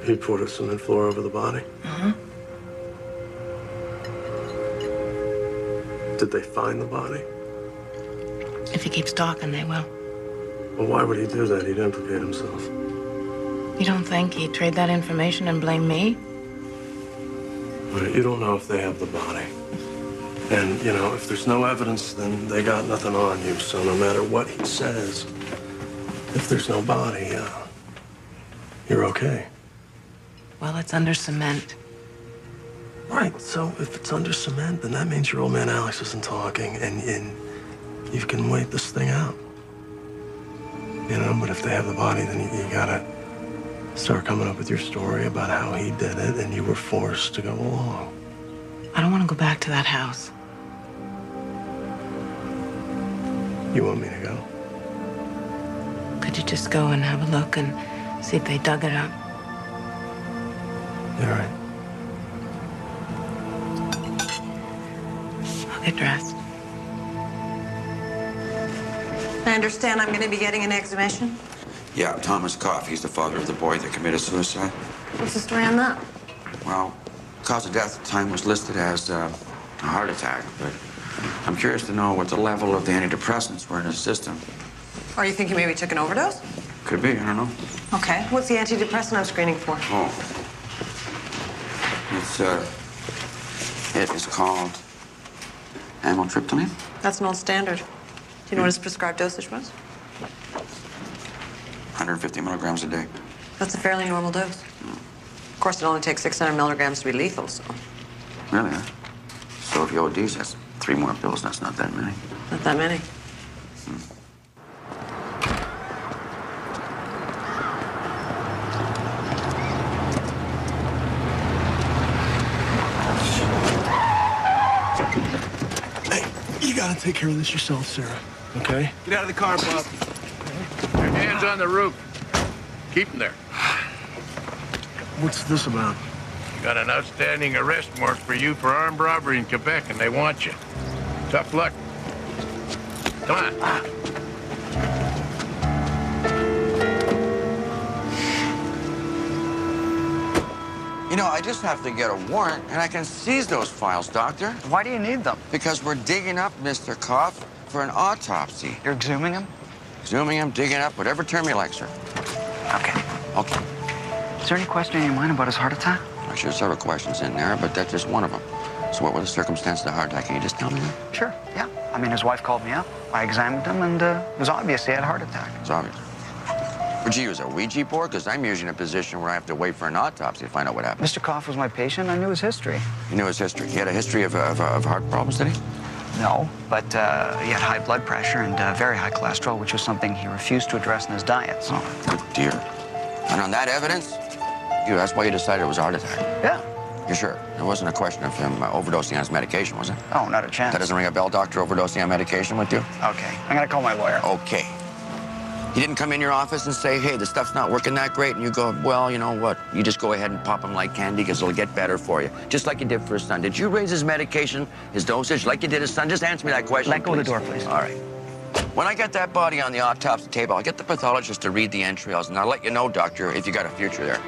[SPEAKER 7] He poured a cement floor over the body?
[SPEAKER 6] Uh-huh.
[SPEAKER 7] Did they find the body?
[SPEAKER 6] If he keeps talking, they will.
[SPEAKER 7] Well, why would he do that? He'd implicate himself.
[SPEAKER 6] You don't think he'd trade that information and blame me?
[SPEAKER 7] Right, you don't know if they have the body. And, you know, if there's no evidence, then they got nothing on you. So no matter what he says, if there's no body, you're okay.
[SPEAKER 6] Well, it's under cement.
[SPEAKER 7] Right, so if it's under cement, then that means your old man Alex isn't talking, and you can wait this thing out. You know, but if they have the body, then you gotta start coming up with your story about how he did it, and you were forced to go along.
[SPEAKER 6] I don't want to go back to that house.
[SPEAKER 7] You want me to go?
[SPEAKER 6] Could you just go and have a look and see if they dug it up?
[SPEAKER 7] Yeah, right.
[SPEAKER 6] I'll get dressed.
[SPEAKER 17] I understand I'm going to be getting an exhibition.
[SPEAKER 2] Yeah, Thomas Koff. He's the father of the boy that committed suicide.
[SPEAKER 17] What's the story on that?
[SPEAKER 2] Well, cause of death at the time was listed as a heart attack, but I'm curious to know what the level of the antidepressants were in his system.
[SPEAKER 17] Or you think he maybe took an overdose?
[SPEAKER 2] Could be, I don't know.
[SPEAKER 17] Okay. What's the antidepressant I'm screening for?
[SPEAKER 2] Oh. It is called amitriptyline.
[SPEAKER 17] That's an old standard. Do you know what his prescribed dosage was?
[SPEAKER 2] 150 milligrams a day.
[SPEAKER 17] That's a fairly normal dose. Of course, it only takes 600 milligrams to be lethal, so.
[SPEAKER 2] Really, huh? So if he ODs, that's 3 more pills. That's not that many.
[SPEAKER 17] Not that many.
[SPEAKER 7] You gotta take care of this yourself, Sarah, okay?
[SPEAKER 10] Get out of the car, Bob. Your hands on the roof. Keep them there.
[SPEAKER 7] What's this about?
[SPEAKER 10] Got an outstanding arrest warrant for you for armed robbery in Quebec, and they want you. Tough luck. Come on.
[SPEAKER 2] You know, I just have to get a warrant, and I can seize those files, Doctor.
[SPEAKER 14] Why do you need them?
[SPEAKER 2] Because we're digging up Mr. Koff for an autopsy.
[SPEAKER 14] You're exhuming him?
[SPEAKER 2] Exhuming him, digging up, whatever term you like, sir.
[SPEAKER 14] Okay.
[SPEAKER 2] Okay.
[SPEAKER 14] Is there any question in your mind about his heart attack?
[SPEAKER 2] I'm sure several questions in there, but that's just one of them. So what were the circumstances of the heart attack? Can you just tell me that?
[SPEAKER 14] Sure, yeah. I mean, his wife called me up. I examined him, and it was obvious he had a heart attack.
[SPEAKER 2] It's obvious. Would you use a Ouija board? Because I'm usually in a position where I have to wait for an autopsy to find out what happened.
[SPEAKER 14] Mr. Koff was my patient. I knew his history.
[SPEAKER 2] You knew his history. He had a history of heart problems, did he?
[SPEAKER 14] No, but he had high blood pressure and very high cholesterol, which was something he refused to address in his diet. So.
[SPEAKER 2] Oh, good dear. And on that evidence, that's why you decided it was a heart attack?
[SPEAKER 14] Yeah.
[SPEAKER 2] You're sure? It wasn't a question of him overdosing on his medication, was it?
[SPEAKER 14] Oh, not a chance.
[SPEAKER 2] That doesn't ring a bell, doctor, overdosing on medication with you?
[SPEAKER 14] Okay. I'm going to call my lawyer.
[SPEAKER 2] Okay. He didn't come in your office and say, hey, the stuff's not working that great, and you go, well, you know what? You just go ahead and pop him like candy because it'll get better for you, just like you did for his son. Did you raise his medication, his dosage, like you did his son? Just answer me that question,
[SPEAKER 14] Let go of the door, please.
[SPEAKER 2] All right. When I get that body on the autopsy table, I'll get the pathologist to read the entrails, and I'll let you know, doctor, if you got a future there.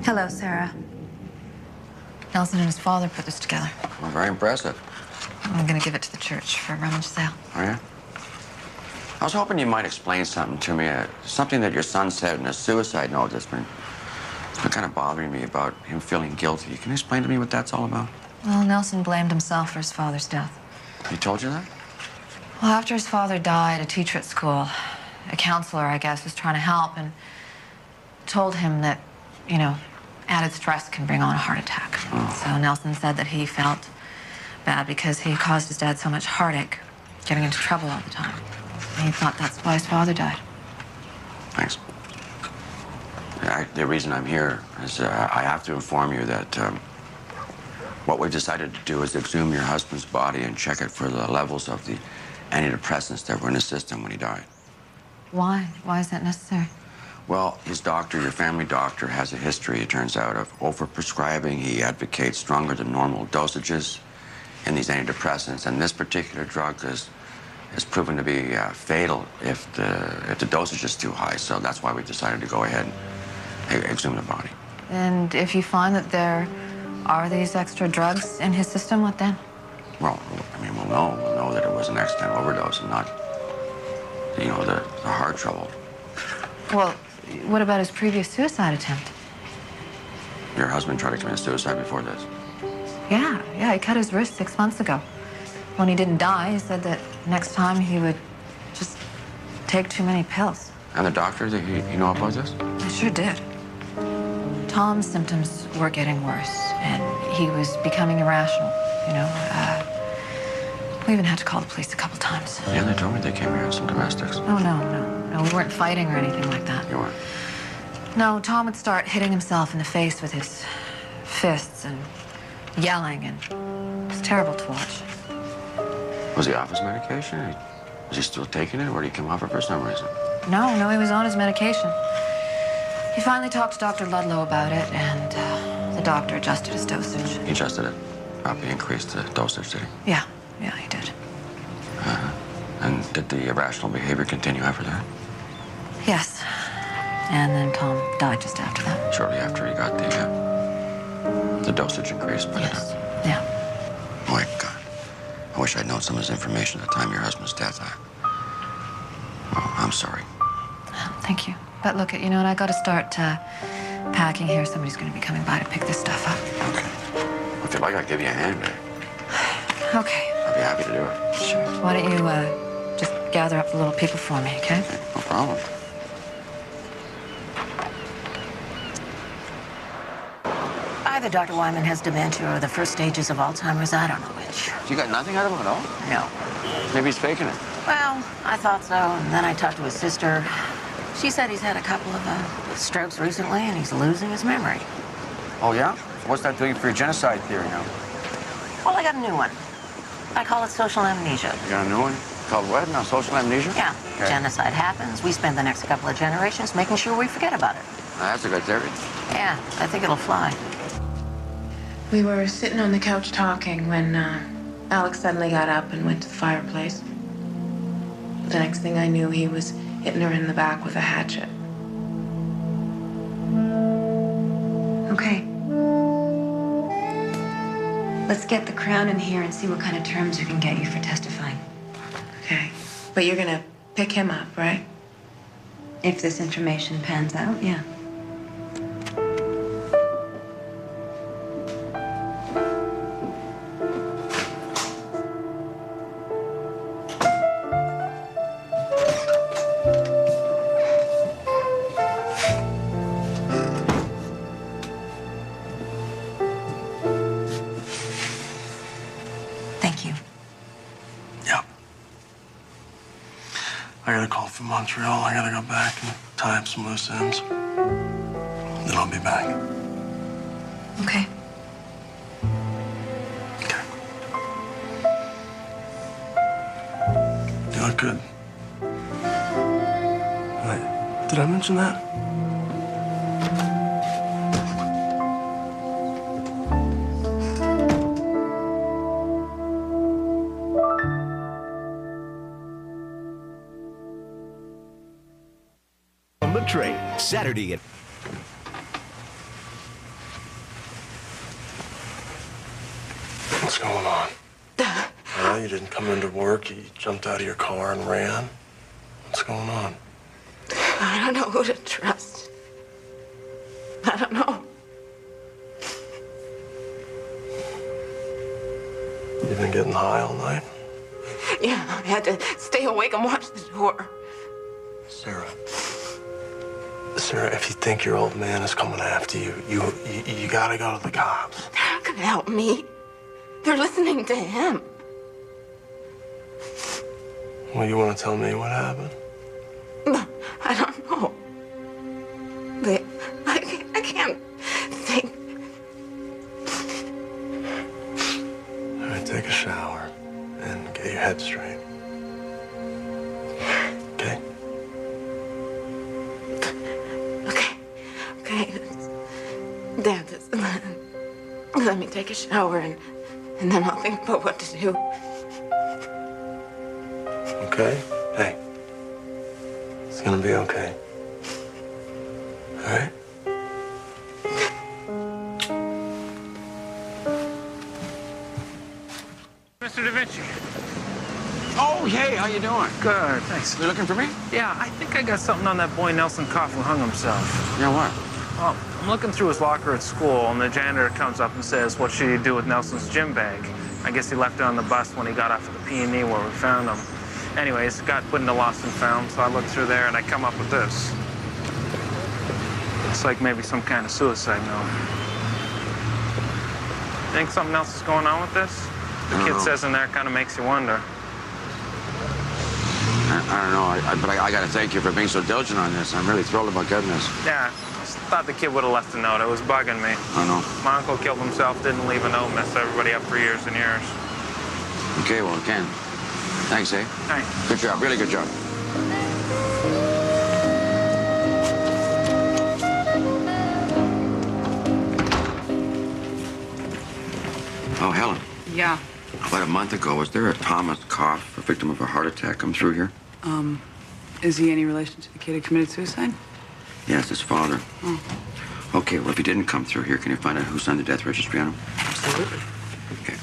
[SPEAKER 5] Hello, Sarah.
[SPEAKER 4] Nelson and his father put this together.
[SPEAKER 2] Well, very impressive.
[SPEAKER 4] I'm gonna give it to the church for a rummage sale.
[SPEAKER 2] Oh, yeah? I was hoping you might explain something to me, something that your son said in a suicide note it's been kind of bothering me about him feeling guilty. Can you explain to me what that's all about?
[SPEAKER 4] Well, Nelson blamed himself for his father's death.
[SPEAKER 2] He told you that?
[SPEAKER 4] Well, after his father died, a teacher at school, a counselor, I guess, was trying to help and told him that, you know, added stress can bring on a heart attack.
[SPEAKER 2] Oh.
[SPEAKER 4] So Nelson said that he felt bad because he caused his dad so much heartache, getting into trouble all the time. And he thought that's why his father died.
[SPEAKER 2] Thanks. The reason I'm here is I have to inform you that what we've decided to do is exhume your husband's body and check it for the levels of the antidepressants that were in his system when he died.
[SPEAKER 4] Why? Why is that necessary?
[SPEAKER 2] Well, his doctor, your family doctor, has a history, it turns out, of overprescribing. He advocates stronger than normal dosages in these antidepressants, and this particular drug is proven to be fatal if the dosage is too high. So that's why we decided to go ahead and exhume the body.
[SPEAKER 4] And if you find that there are these extra drugs in his system, what then?
[SPEAKER 2] Well, I mean, we'll know that it was an accidental overdose and not, you know, the heart trouble.
[SPEAKER 4] Well, what about his previous suicide attempt?
[SPEAKER 2] Your husband tried to commit suicide before this?
[SPEAKER 4] Yeah, he cut his wrist 6 months ago. When he didn't die, he said that next time he would just take too many pills.
[SPEAKER 2] And the doctor, did he know about this?
[SPEAKER 4] I sure did. Tom's symptoms were getting worse, and he was becoming irrational, you know. We even had to call the police a couple times.
[SPEAKER 2] Yeah, they told me they came here with some domestics.
[SPEAKER 4] Oh, no, we weren't fighting or anything like that.
[SPEAKER 2] You weren't?
[SPEAKER 4] No, Tom would start hitting himself in the face with his fists and yelling, and it was terrible to watch.
[SPEAKER 2] Was he off his medication? Was he still taking it, or did he come off it for some reason?
[SPEAKER 4] No, he was on his medication. He finally talked to Dr. Ludlow about it, and the doctor adjusted his dosage.
[SPEAKER 2] He adjusted it? Probably increased the dosage, did he?
[SPEAKER 4] Yeah, he did.
[SPEAKER 2] And did the irrational behavior continue after that?
[SPEAKER 4] Yes. And then Tom died just after that.
[SPEAKER 2] Shortly after he got the dosage increased?
[SPEAKER 4] Yes. Yeah.
[SPEAKER 2] Oh, my God. I wish I'd known some of this information at the time of your husband's death. Well, I'm sorry.
[SPEAKER 4] Thank you. But look, you know what? I got to start packing here. Somebody's going to be coming by to pick this stuff up.
[SPEAKER 2] Okay. If you'd like, I'll give you a hand.
[SPEAKER 4] Okay.
[SPEAKER 2] I'd be happy to do it.
[SPEAKER 4] Sure. Why don't you just gather up the little people for me, okay?
[SPEAKER 2] No problem.
[SPEAKER 19] Either Dr. Wyman has dementia or the first stages of Alzheimer's. I don't know which.
[SPEAKER 2] You got nothing out of him at all?
[SPEAKER 19] No.
[SPEAKER 2] Maybe he's faking it.
[SPEAKER 19] Well, I thought so, and then I talked to his sister. She said he's had a couple of strokes recently, and he's losing his memory.
[SPEAKER 2] Oh, yeah? So what's that doing for your genocide theory now?
[SPEAKER 19] Well, I got a new one. I call it social amnesia.
[SPEAKER 2] You got a new one? Called what now? Social amnesia?
[SPEAKER 19] Yeah.
[SPEAKER 2] Okay.
[SPEAKER 19] Genocide happens. We spend the next couple of generations making sure we forget about it.
[SPEAKER 2] That's a good theory.
[SPEAKER 19] Yeah, I think it'll fly.
[SPEAKER 6] We were sitting on the couch talking when Alex suddenly got up and went to the fireplace. The next thing I knew, he was hitting her in the back with a hatchet.
[SPEAKER 5] Okay. Let's get the Crown in here and see what kind of terms we can get you for testifying.
[SPEAKER 6] Okay. But you're gonna pick him up, right?
[SPEAKER 5] If this information pans out, yeah. Thank you.
[SPEAKER 7] Yep. I got a call from Montreal. I gotta go back and tie up some loose ends. Then I'll be back.
[SPEAKER 5] Okay.
[SPEAKER 7] You look good. Wait, did I mention that?
[SPEAKER 3] On the Train, Saturday at...
[SPEAKER 7] What's going on? Well, you didn't come into work. You jumped out of your car and ran. What's going on?
[SPEAKER 18] I don't know who to trust. I don't know.
[SPEAKER 7] You been getting high all night?
[SPEAKER 18] Yeah, I had to stay awake and watch the door.
[SPEAKER 7] Sarah. Sarah, if you think your old man is coming after you, you gotta go to the cops.
[SPEAKER 18] They're not gonna help me. They're listening to him.
[SPEAKER 7] Well, you want to tell me what happened?
[SPEAKER 18] I don't know. I can't think.
[SPEAKER 7] All right, take a shower and get your head straight. Okay?
[SPEAKER 18] Okay. Dad, let me take a shower and then I'll think about what to do.
[SPEAKER 7] Okay? Hey. It's gonna be okay. All right?
[SPEAKER 1] Mr. Da Vinci.
[SPEAKER 2] Oh, hey, how you doing?
[SPEAKER 1] Good, thanks.
[SPEAKER 2] You looking for me?
[SPEAKER 1] Yeah, I think I got something on that boy Nelson Koff who hung himself.
[SPEAKER 2] Yeah, what?
[SPEAKER 1] Well, I'm looking through his locker at school, and the janitor comes up and says, what should he do with Nelson's gym bag? I guess he left it on the bus when he got off of the P&E where we found him. Anyways, it got put into lost and found, so I looked through there and I come up with this. Looks like maybe some kind of suicide note. Think something else is going on with this? The kid says in there, kind of makes you wonder.
[SPEAKER 2] I don't know, but I gotta thank you for being so diligent on this. I'm really thrilled about getting this.
[SPEAKER 1] Yeah, just thought the kid would have left a note. It was bugging me.
[SPEAKER 2] I know.
[SPEAKER 1] My uncle killed himself, didn't leave a note, messed everybody up for years and years.
[SPEAKER 2] Okay, well, Ken. Thanks, eh?
[SPEAKER 1] Thanks.
[SPEAKER 2] Good job, really good job. Oh, Helen.
[SPEAKER 21] Yeah.
[SPEAKER 2] About a month ago, was there a Thomas Koff, a victim of a heart attack, come through here?
[SPEAKER 21] Is he any relation to the kid who committed suicide?
[SPEAKER 2] Yes, his father.
[SPEAKER 21] Oh.
[SPEAKER 2] Okay, well, if he didn't come through here, can you find out who signed the death registry on him?
[SPEAKER 6] Absolutely.
[SPEAKER 2] Okay.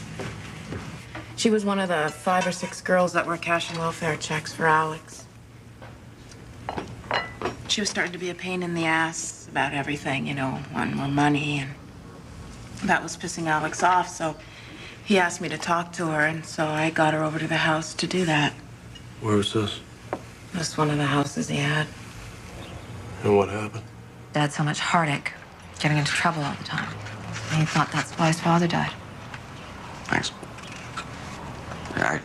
[SPEAKER 6] She was one of the 5 or 6 girls that were cashing welfare checks for Alex. She was starting to be a pain in the ass about everything, you know, wanting more money, and that was pissing Alex off, so he asked me to talk to her, and so I got her over to the house to do that.
[SPEAKER 7] Where was this?
[SPEAKER 6] Just one of the houses he had.
[SPEAKER 7] And what happened?
[SPEAKER 4] Dad had so much heartache, getting into trouble all the time. And he thought that's why his father died.
[SPEAKER 2] Thanks.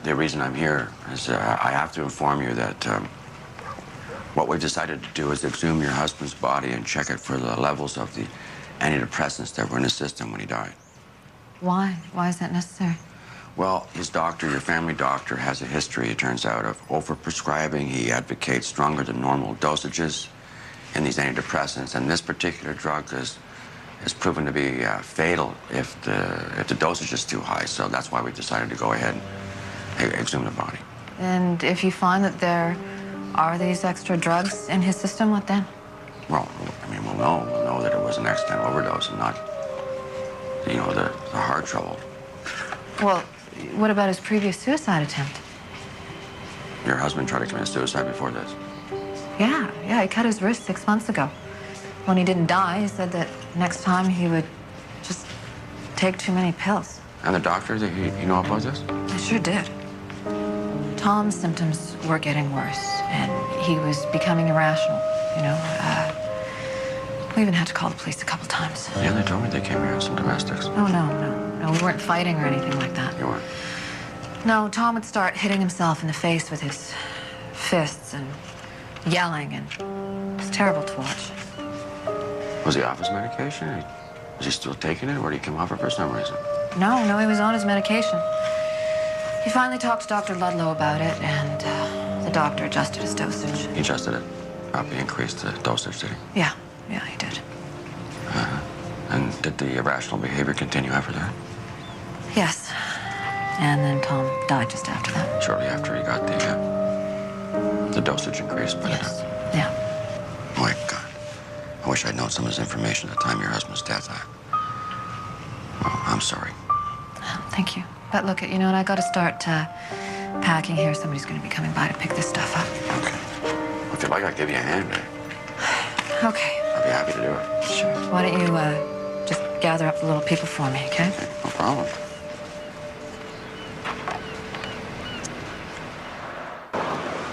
[SPEAKER 2] The reason I'm here is I have to inform you that what we've decided to do is exhume your husband's body and check it for the levels of the antidepressants that were in his system when he died.
[SPEAKER 4] Why? Why is that necessary?
[SPEAKER 2] Well, his doctor, your family doctor, has a history, it turns out, of overprescribing. He advocates stronger than normal dosages in these antidepressants, and this particular drug is proven to be fatal if the dosage is too high. So that's why we decided to go ahead and exhume the body.
[SPEAKER 4] And if you find that there are these extra drugs in his system, what then?
[SPEAKER 2] Well, I mean, we'll know that it was an accidental overdose and not, you know, the heart trouble.
[SPEAKER 4] Well, what about his previous suicide attempt?
[SPEAKER 2] Your husband tried to commit suicide before this.
[SPEAKER 4] Yeah, he cut his wrist 6 months ago. When he didn't die, he said that next time he would just take too many pills.
[SPEAKER 2] And the doctor, did he know about this?
[SPEAKER 4] I sure did. Tom's symptoms were getting worse, and he was becoming irrational, you know. We even had to call the police a couple times.
[SPEAKER 2] Yeah, they told me they came here on some domestics.
[SPEAKER 4] Oh, no, we weren't fighting or anything like that.
[SPEAKER 2] You weren't?
[SPEAKER 4] No, Tom would start hitting himself in the face with his fists and yelling, and it was terrible to watch.
[SPEAKER 2] Was he off his medication? Was he still taking it, or did he come off it for some reason?
[SPEAKER 4] No, he was on his medication. He finally talked to Dr. Ludlow about it, and the doctor adjusted his dosage.
[SPEAKER 2] He adjusted it? Probably increased the dosage, did he?
[SPEAKER 4] Yeah, he did.
[SPEAKER 2] And did the irrational behavior continue after that?
[SPEAKER 4] Yes. And then Tom died just after that.
[SPEAKER 2] Shortly after he got the dosage increased, but
[SPEAKER 4] yes. Yeah.
[SPEAKER 2] My God. I wish I'd known some of this information at the time of your husband's death. Well, I'm sorry.
[SPEAKER 4] Thank you. But look, you know what? I got to start packing here. Somebody's going to be coming by to pick this stuff up.
[SPEAKER 2] Okay. If you'd like, I'll give you a hand.
[SPEAKER 4] Okay.
[SPEAKER 2] I'd be happy to do it.
[SPEAKER 4] Sure. Why don't you just gather up the little people for me, okay?
[SPEAKER 2] No problem.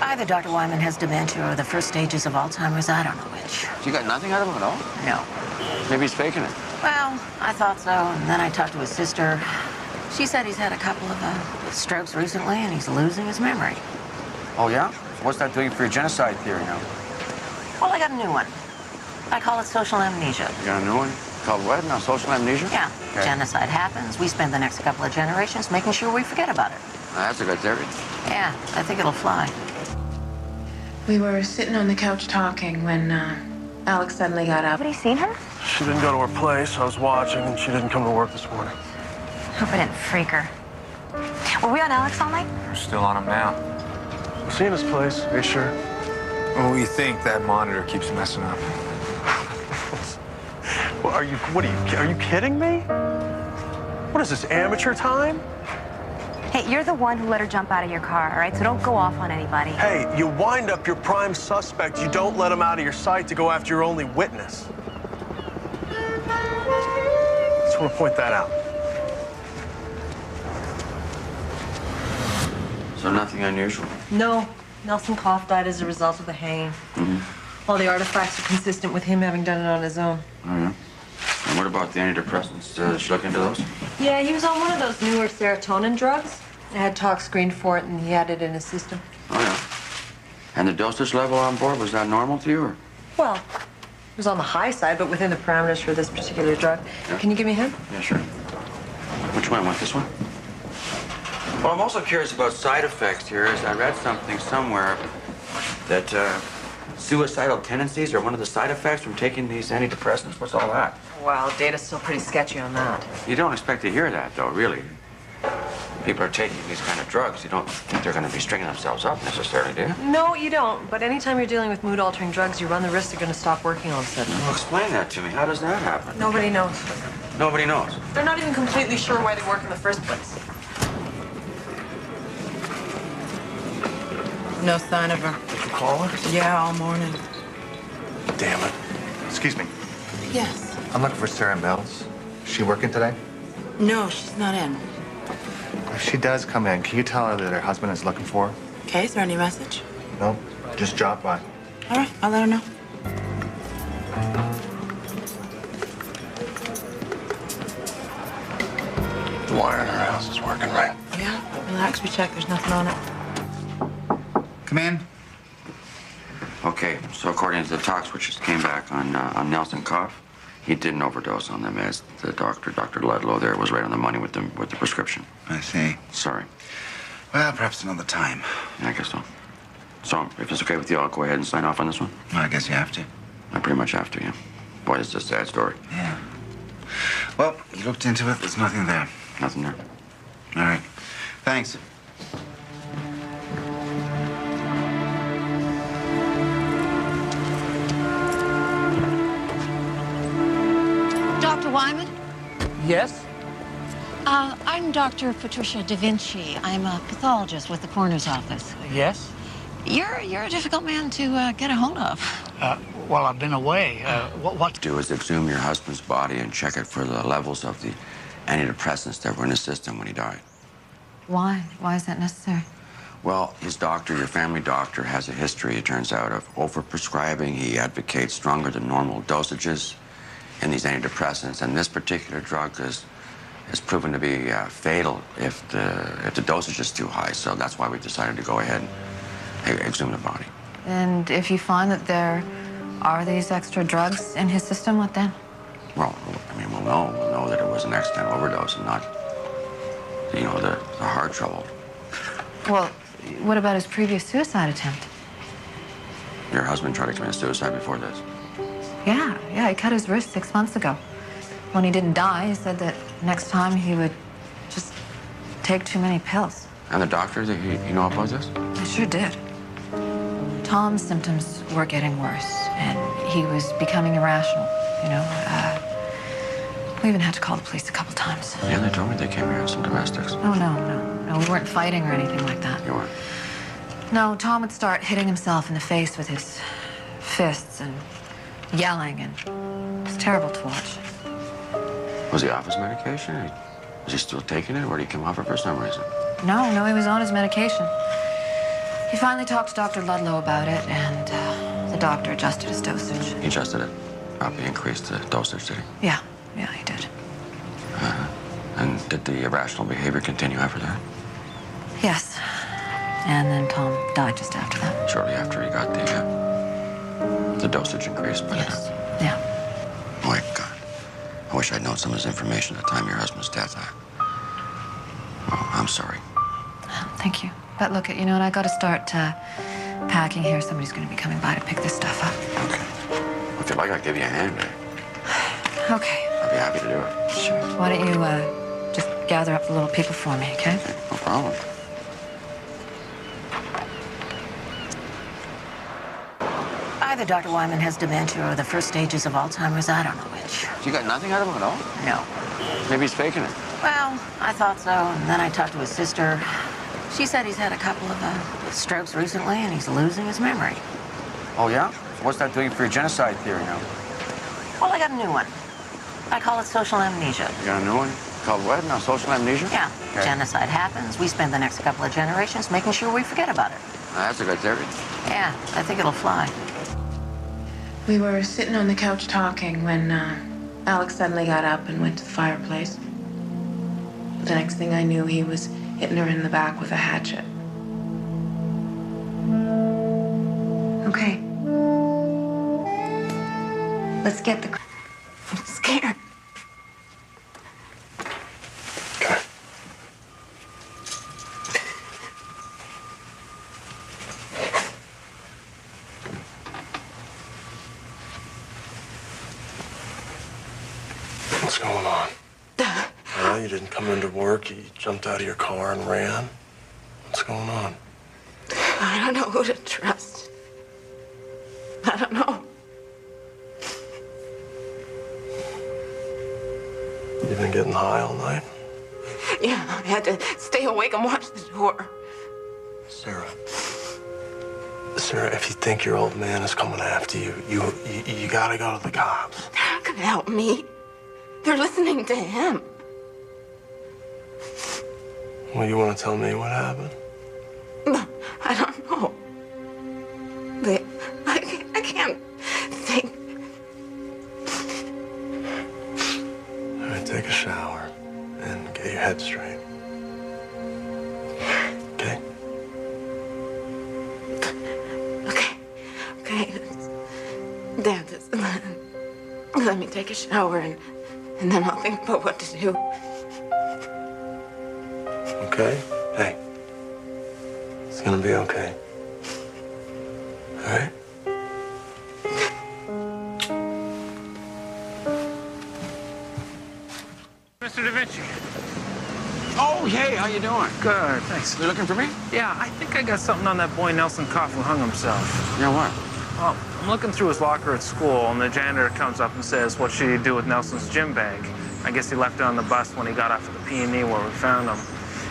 [SPEAKER 19] Either Dr. Wyman has dementia or the first stages of Alzheimer's. I don't know which.
[SPEAKER 2] You got nothing out of him at all?
[SPEAKER 19] No.
[SPEAKER 2] Maybe he's faking it.
[SPEAKER 19] Well, I thought so, and then I talked to his sister. She said he's had a couple of strokes recently, and he's losing his memory.
[SPEAKER 8] Oh, yeah? What's that doing for your genocide theory now?
[SPEAKER 19] Well, I got a new one. I call it social amnesia.
[SPEAKER 2] You got a new one? Called what now? Social amnesia?
[SPEAKER 19] Yeah.
[SPEAKER 2] Okay.
[SPEAKER 19] Genocide happens. We spend the next couple of generations making sure we forget about it.
[SPEAKER 2] That's a good theory.
[SPEAKER 19] Yeah, I think it'll fly.
[SPEAKER 6] We were sitting on the couch talking when Alex suddenly got up.
[SPEAKER 5] Have you seen her?
[SPEAKER 7] She didn't go to her place. I was watching, and she didn't come to work this morning.
[SPEAKER 5] Hope I didn't freak her. Were we on Alex all night?
[SPEAKER 16] We're still on him now.
[SPEAKER 7] I've seen his place. Are you sure?
[SPEAKER 16] Well, we think that monitor keeps messing up.
[SPEAKER 7] Well, are you kidding me? What is this, amateur time?
[SPEAKER 5] Hey, you're the one who let her jump out of your car, all right? So don't go off on anybody.
[SPEAKER 7] Hey, you wind up your prime suspect. You don't let him out of your sight to go after your only witness. Just want to point that out.
[SPEAKER 2] So nothing unusual?
[SPEAKER 17] No. Nelson Koff died as a result of the hanging.
[SPEAKER 2] Mm-hmm.
[SPEAKER 17] All the artifacts are consistent with him having done it on his own.
[SPEAKER 2] Oh, yeah? And what about the antidepressants? Did she look into those?
[SPEAKER 17] Yeah, he was on one of those newer serotonin drugs. I had talk screened for it, and he had it in his system.
[SPEAKER 2] Oh, yeah. And the dosage level on board, was that normal to you, or?
[SPEAKER 17] Well, it was on the high side, but within the parameters for this particular drug.
[SPEAKER 2] Yeah.
[SPEAKER 17] Can you give me a hand?
[SPEAKER 2] Yeah, sure. Which one? Want this one? Well, I'm also curious about side effects here, as I read something somewhere that suicidal tendencies are one of the side effects from taking these antidepressants. What's all that?
[SPEAKER 17] Wow, data's still pretty sketchy on that.
[SPEAKER 2] You don't expect to hear that, though, really. People are taking these kind of drugs. You don't think they're going to be stringing themselves up necessarily, do you?
[SPEAKER 17] No, you don't. But anytime you're dealing with mood-altering drugs, you run the risk they're going to stop working all of a sudden.
[SPEAKER 2] Well, explain that to me. How does that happen?
[SPEAKER 17] Nobody knows.
[SPEAKER 2] Nobody knows.
[SPEAKER 17] They're not even completely sure why they work in the first place.
[SPEAKER 6] No sign of her.
[SPEAKER 7] Did you call her?
[SPEAKER 6] Yeah, all morning.
[SPEAKER 15] Damn it. Excuse me.
[SPEAKER 6] Yes.
[SPEAKER 15] I'm looking for Sarah Mills. Is she working today?
[SPEAKER 6] No, she's not in.
[SPEAKER 15] If she does come in, can you tell her that her husband is looking for her?
[SPEAKER 6] Okay, is there any message?
[SPEAKER 15] No, just drop by.
[SPEAKER 6] All right, I'll let her know.
[SPEAKER 7] The wire in her house is working, right?
[SPEAKER 6] Yeah, relax, we checked. There's nothing on it.
[SPEAKER 15] Come in.
[SPEAKER 2] Okay, so according to the talks which just came back on Nelson Koff, he didn't overdose on them, as the doctor, Dr. Ludlow, there was right on the money with the prescription.
[SPEAKER 9] I see.
[SPEAKER 2] Sorry.
[SPEAKER 9] Well, perhaps another time.
[SPEAKER 2] Yeah, I guess so. So, if it's okay with you, I'll go ahead and sign off on this one.
[SPEAKER 9] Well, I guess you have to.
[SPEAKER 2] I pretty much have to, yeah. Boy, it's just a sad story.
[SPEAKER 9] Yeah. Well, you looked into it. There's nothing there.
[SPEAKER 2] Nothing there.
[SPEAKER 9] All right. Thanks.
[SPEAKER 20] Yes?
[SPEAKER 19] I'm Dr. Patricia Da Vinci. I'm a pathologist with the coroner's office.
[SPEAKER 20] Yes?
[SPEAKER 19] You're a difficult man to get a hold of.
[SPEAKER 20] Well, I've been away. What?
[SPEAKER 2] Do is exhume your husband's body and check it for the levels of the antidepressants that were in his system when he died.
[SPEAKER 19] Why? Why is that necessary?
[SPEAKER 2] Well, his doctor, your family doctor, has a history, it turns out, of overprescribing. He advocates stronger than normal dosages in these antidepressants, and this particular drug is proven to be fatal if the dosage is too high. So that's why we decided to go ahead and exhume the body.
[SPEAKER 4] And if you find that there are these extra drugs in his system, what then?
[SPEAKER 2] Well, I mean, we'll know that it was an accidental overdose and not, you know, the heart trouble.
[SPEAKER 4] Well, what about his previous suicide attempt?
[SPEAKER 2] Your husband tried to commit suicide before this.
[SPEAKER 4] Yeah, he cut his wrist 6 months ago. When he didn't die, he said that next time he would just take too many pills.
[SPEAKER 2] And the doctor, did he know about this?
[SPEAKER 4] He sure did. Tom's symptoms were getting worse, and he was becoming irrational, you know. We even had to call the police a couple times.
[SPEAKER 2] Yeah, they told me they came here on some domestics.
[SPEAKER 4] Oh, no, we weren't fighting or anything like that.
[SPEAKER 2] You weren't?
[SPEAKER 4] No, Tom would start hitting himself in the face with his fists and yelling, and it was terrible to watch.
[SPEAKER 2] Was he off his medication? Was he still taking it, or did he come off it for some reason?
[SPEAKER 4] No, he was on his medication. He finally talked to Dr. Ludlow about it, and the doctor adjusted his dosage.
[SPEAKER 2] He adjusted it? Probably increased the dosage, did he?
[SPEAKER 4] Yeah, he did.
[SPEAKER 2] And did the irrational behavior continue after that?
[SPEAKER 4] Yes. And then Tom died just after that.
[SPEAKER 2] Shortly after he got the dosage increased by
[SPEAKER 4] Yes.
[SPEAKER 2] the...
[SPEAKER 4] Yeah.
[SPEAKER 2] Oh, my God. I wish I'd known some of this information at the time of your husband's death. Well, I'm sorry.
[SPEAKER 4] Thank you. But look, you know what? I got to start packing here. Somebody's going to be coming by to pick this stuff up.
[SPEAKER 2] Okay. If you'd like, I'll give you a hand.
[SPEAKER 4] Okay.
[SPEAKER 2] I'd be happy to do it.
[SPEAKER 4] Sure. Why don't you just gather up the little people for me, okay?
[SPEAKER 2] No problem.
[SPEAKER 19] Either Dr. Wyman has dementia or the first stages of Alzheimer's. I don't know which.
[SPEAKER 2] You got nothing out of him at all?
[SPEAKER 19] No.
[SPEAKER 2] Maybe he's faking it.
[SPEAKER 19] Well, I thought so, and then I talked to his sister. She said he's had a couple of strokes recently, and he's losing his memory.
[SPEAKER 8] Oh, yeah? What's that doing for your genocide theory now?
[SPEAKER 19] Well, I got a new one. I call it social amnesia.
[SPEAKER 2] You got a new one? Called what? Now, social amnesia?
[SPEAKER 19] Yeah.
[SPEAKER 2] Okay.
[SPEAKER 19] Genocide happens. We spend the next couple of generations making sure we forget about it.
[SPEAKER 2] That's a good theory.
[SPEAKER 19] Yeah, I think it'll fly.
[SPEAKER 6] We were sitting on the couch talking when Alex suddenly got up and went to the fireplace. The next thing I knew, he was hitting her in the back with a hatchet.
[SPEAKER 5] Okay. Let's get the...
[SPEAKER 6] I'm scared.
[SPEAKER 7] Okay. What's going on? Well, you didn't come into work. You jumped out of your car and ran. What's going on?
[SPEAKER 6] I don't know who to trust. I don't know.
[SPEAKER 7] You been getting high all night?
[SPEAKER 6] Yeah, I had to stay awake and watch the door.
[SPEAKER 7] Sarah, if you think your old man is coming after you, you gotta go to the cops.
[SPEAKER 6] They're not gonna help me. They're listening to him.
[SPEAKER 7] Well, you want to tell me what happened?
[SPEAKER 6] I don't know. I can't think.
[SPEAKER 7] All right, take a shower and get your head straight. Okay?
[SPEAKER 6] Okay. Dad, just let me take a shower and then I'll think about what to do.
[SPEAKER 7] Okay? Hey. It's gonna be okay. All right?
[SPEAKER 1] Mr. Da Vinci.
[SPEAKER 2] Oh, hey, how you doing?
[SPEAKER 1] Good, thanks.
[SPEAKER 2] You looking for me?
[SPEAKER 1] Yeah, I think I got something on that boy Nelson Koff who hung himself.
[SPEAKER 2] You know what?
[SPEAKER 1] Well, I'm looking through his locker at school, and the janitor comes up and says, what should you do with Nelson's gym bag? I guess he left it on the bus when he got off of the P&E where we found him.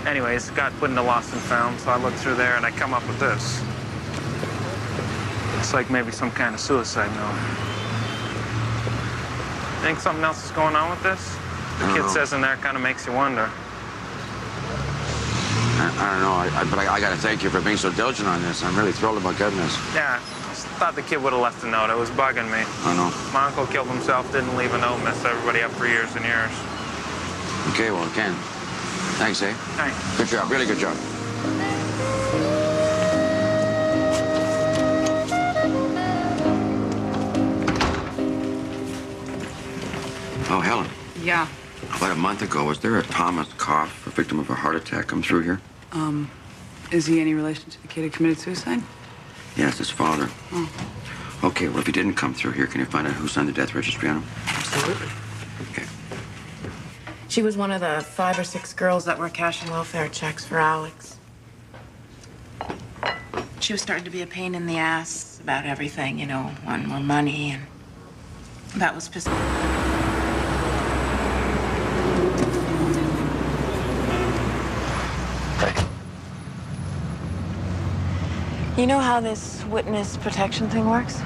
[SPEAKER 1] Anyways, got put into lost and found, so I looked through there and I come up with this. Looks like maybe some kind of suicide note. Think something else is going on with this? The kid says in there, kind of makes you wonder.
[SPEAKER 2] I don't know, but I gotta thank you for being so diligent on this. I'm really thrilled about getting this.
[SPEAKER 1] Yeah, just thought the kid would have left a note. It was bugging me.
[SPEAKER 2] I know.
[SPEAKER 1] My uncle killed himself, didn't leave a note, messed everybody up for years and years.
[SPEAKER 2] Okay, well, Ken, thanks, eh?
[SPEAKER 1] Thanks.
[SPEAKER 2] Good job, really good job. Oh, Helen.
[SPEAKER 21] Yeah.
[SPEAKER 2] About a month ago, was there a Thomas Koff, a victim of a heart attack, come through here?
[SPEAKER 21] Is he any relation to the kid who committed suicide?
[SPEAKER 2] Yes, his father.
[SPEAKER 21] Oh.
[SPEAKER 2] Okay, well, if he didn't come through here, can you find out who signed the death registry on him?
[SPEAKER 6] Absolutely.
[SPEAKER 2] Okay.
[SPEAKER 6] She was one of the 5 or 6 girls that were cashing welfare checks for Alex. She was starting to be a pain in the ass about everything, you know, wanting more money, and that was pissing. You know how this witness protection thing works?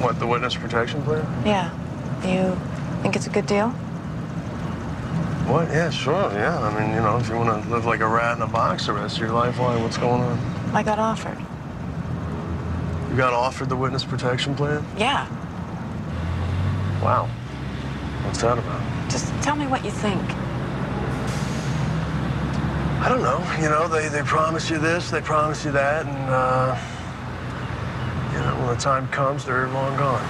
[SPEAKER 7] What, the witness protection plan?
[SPEAKER 6] Yeah. You think it's a good deal?
[SPEAKER 7] What? Yeah, sure, yeah. I mean, you know, if you want to live like a rat in a box the rest of your life, why? What's going on?
[SPEAKER 6] I got offered.
[SPEAKER 7] You got offered the witness protection plan?
[SPEAKER 6] Yeah.
[SPEAKER 7] Wow. What's that about?
[SPEAKER 6] Just tell me what you think.
[SPEAKER 7] I don't know. You know, they promise you this, they promise you that, and, you know, when the time comes, they're long gone.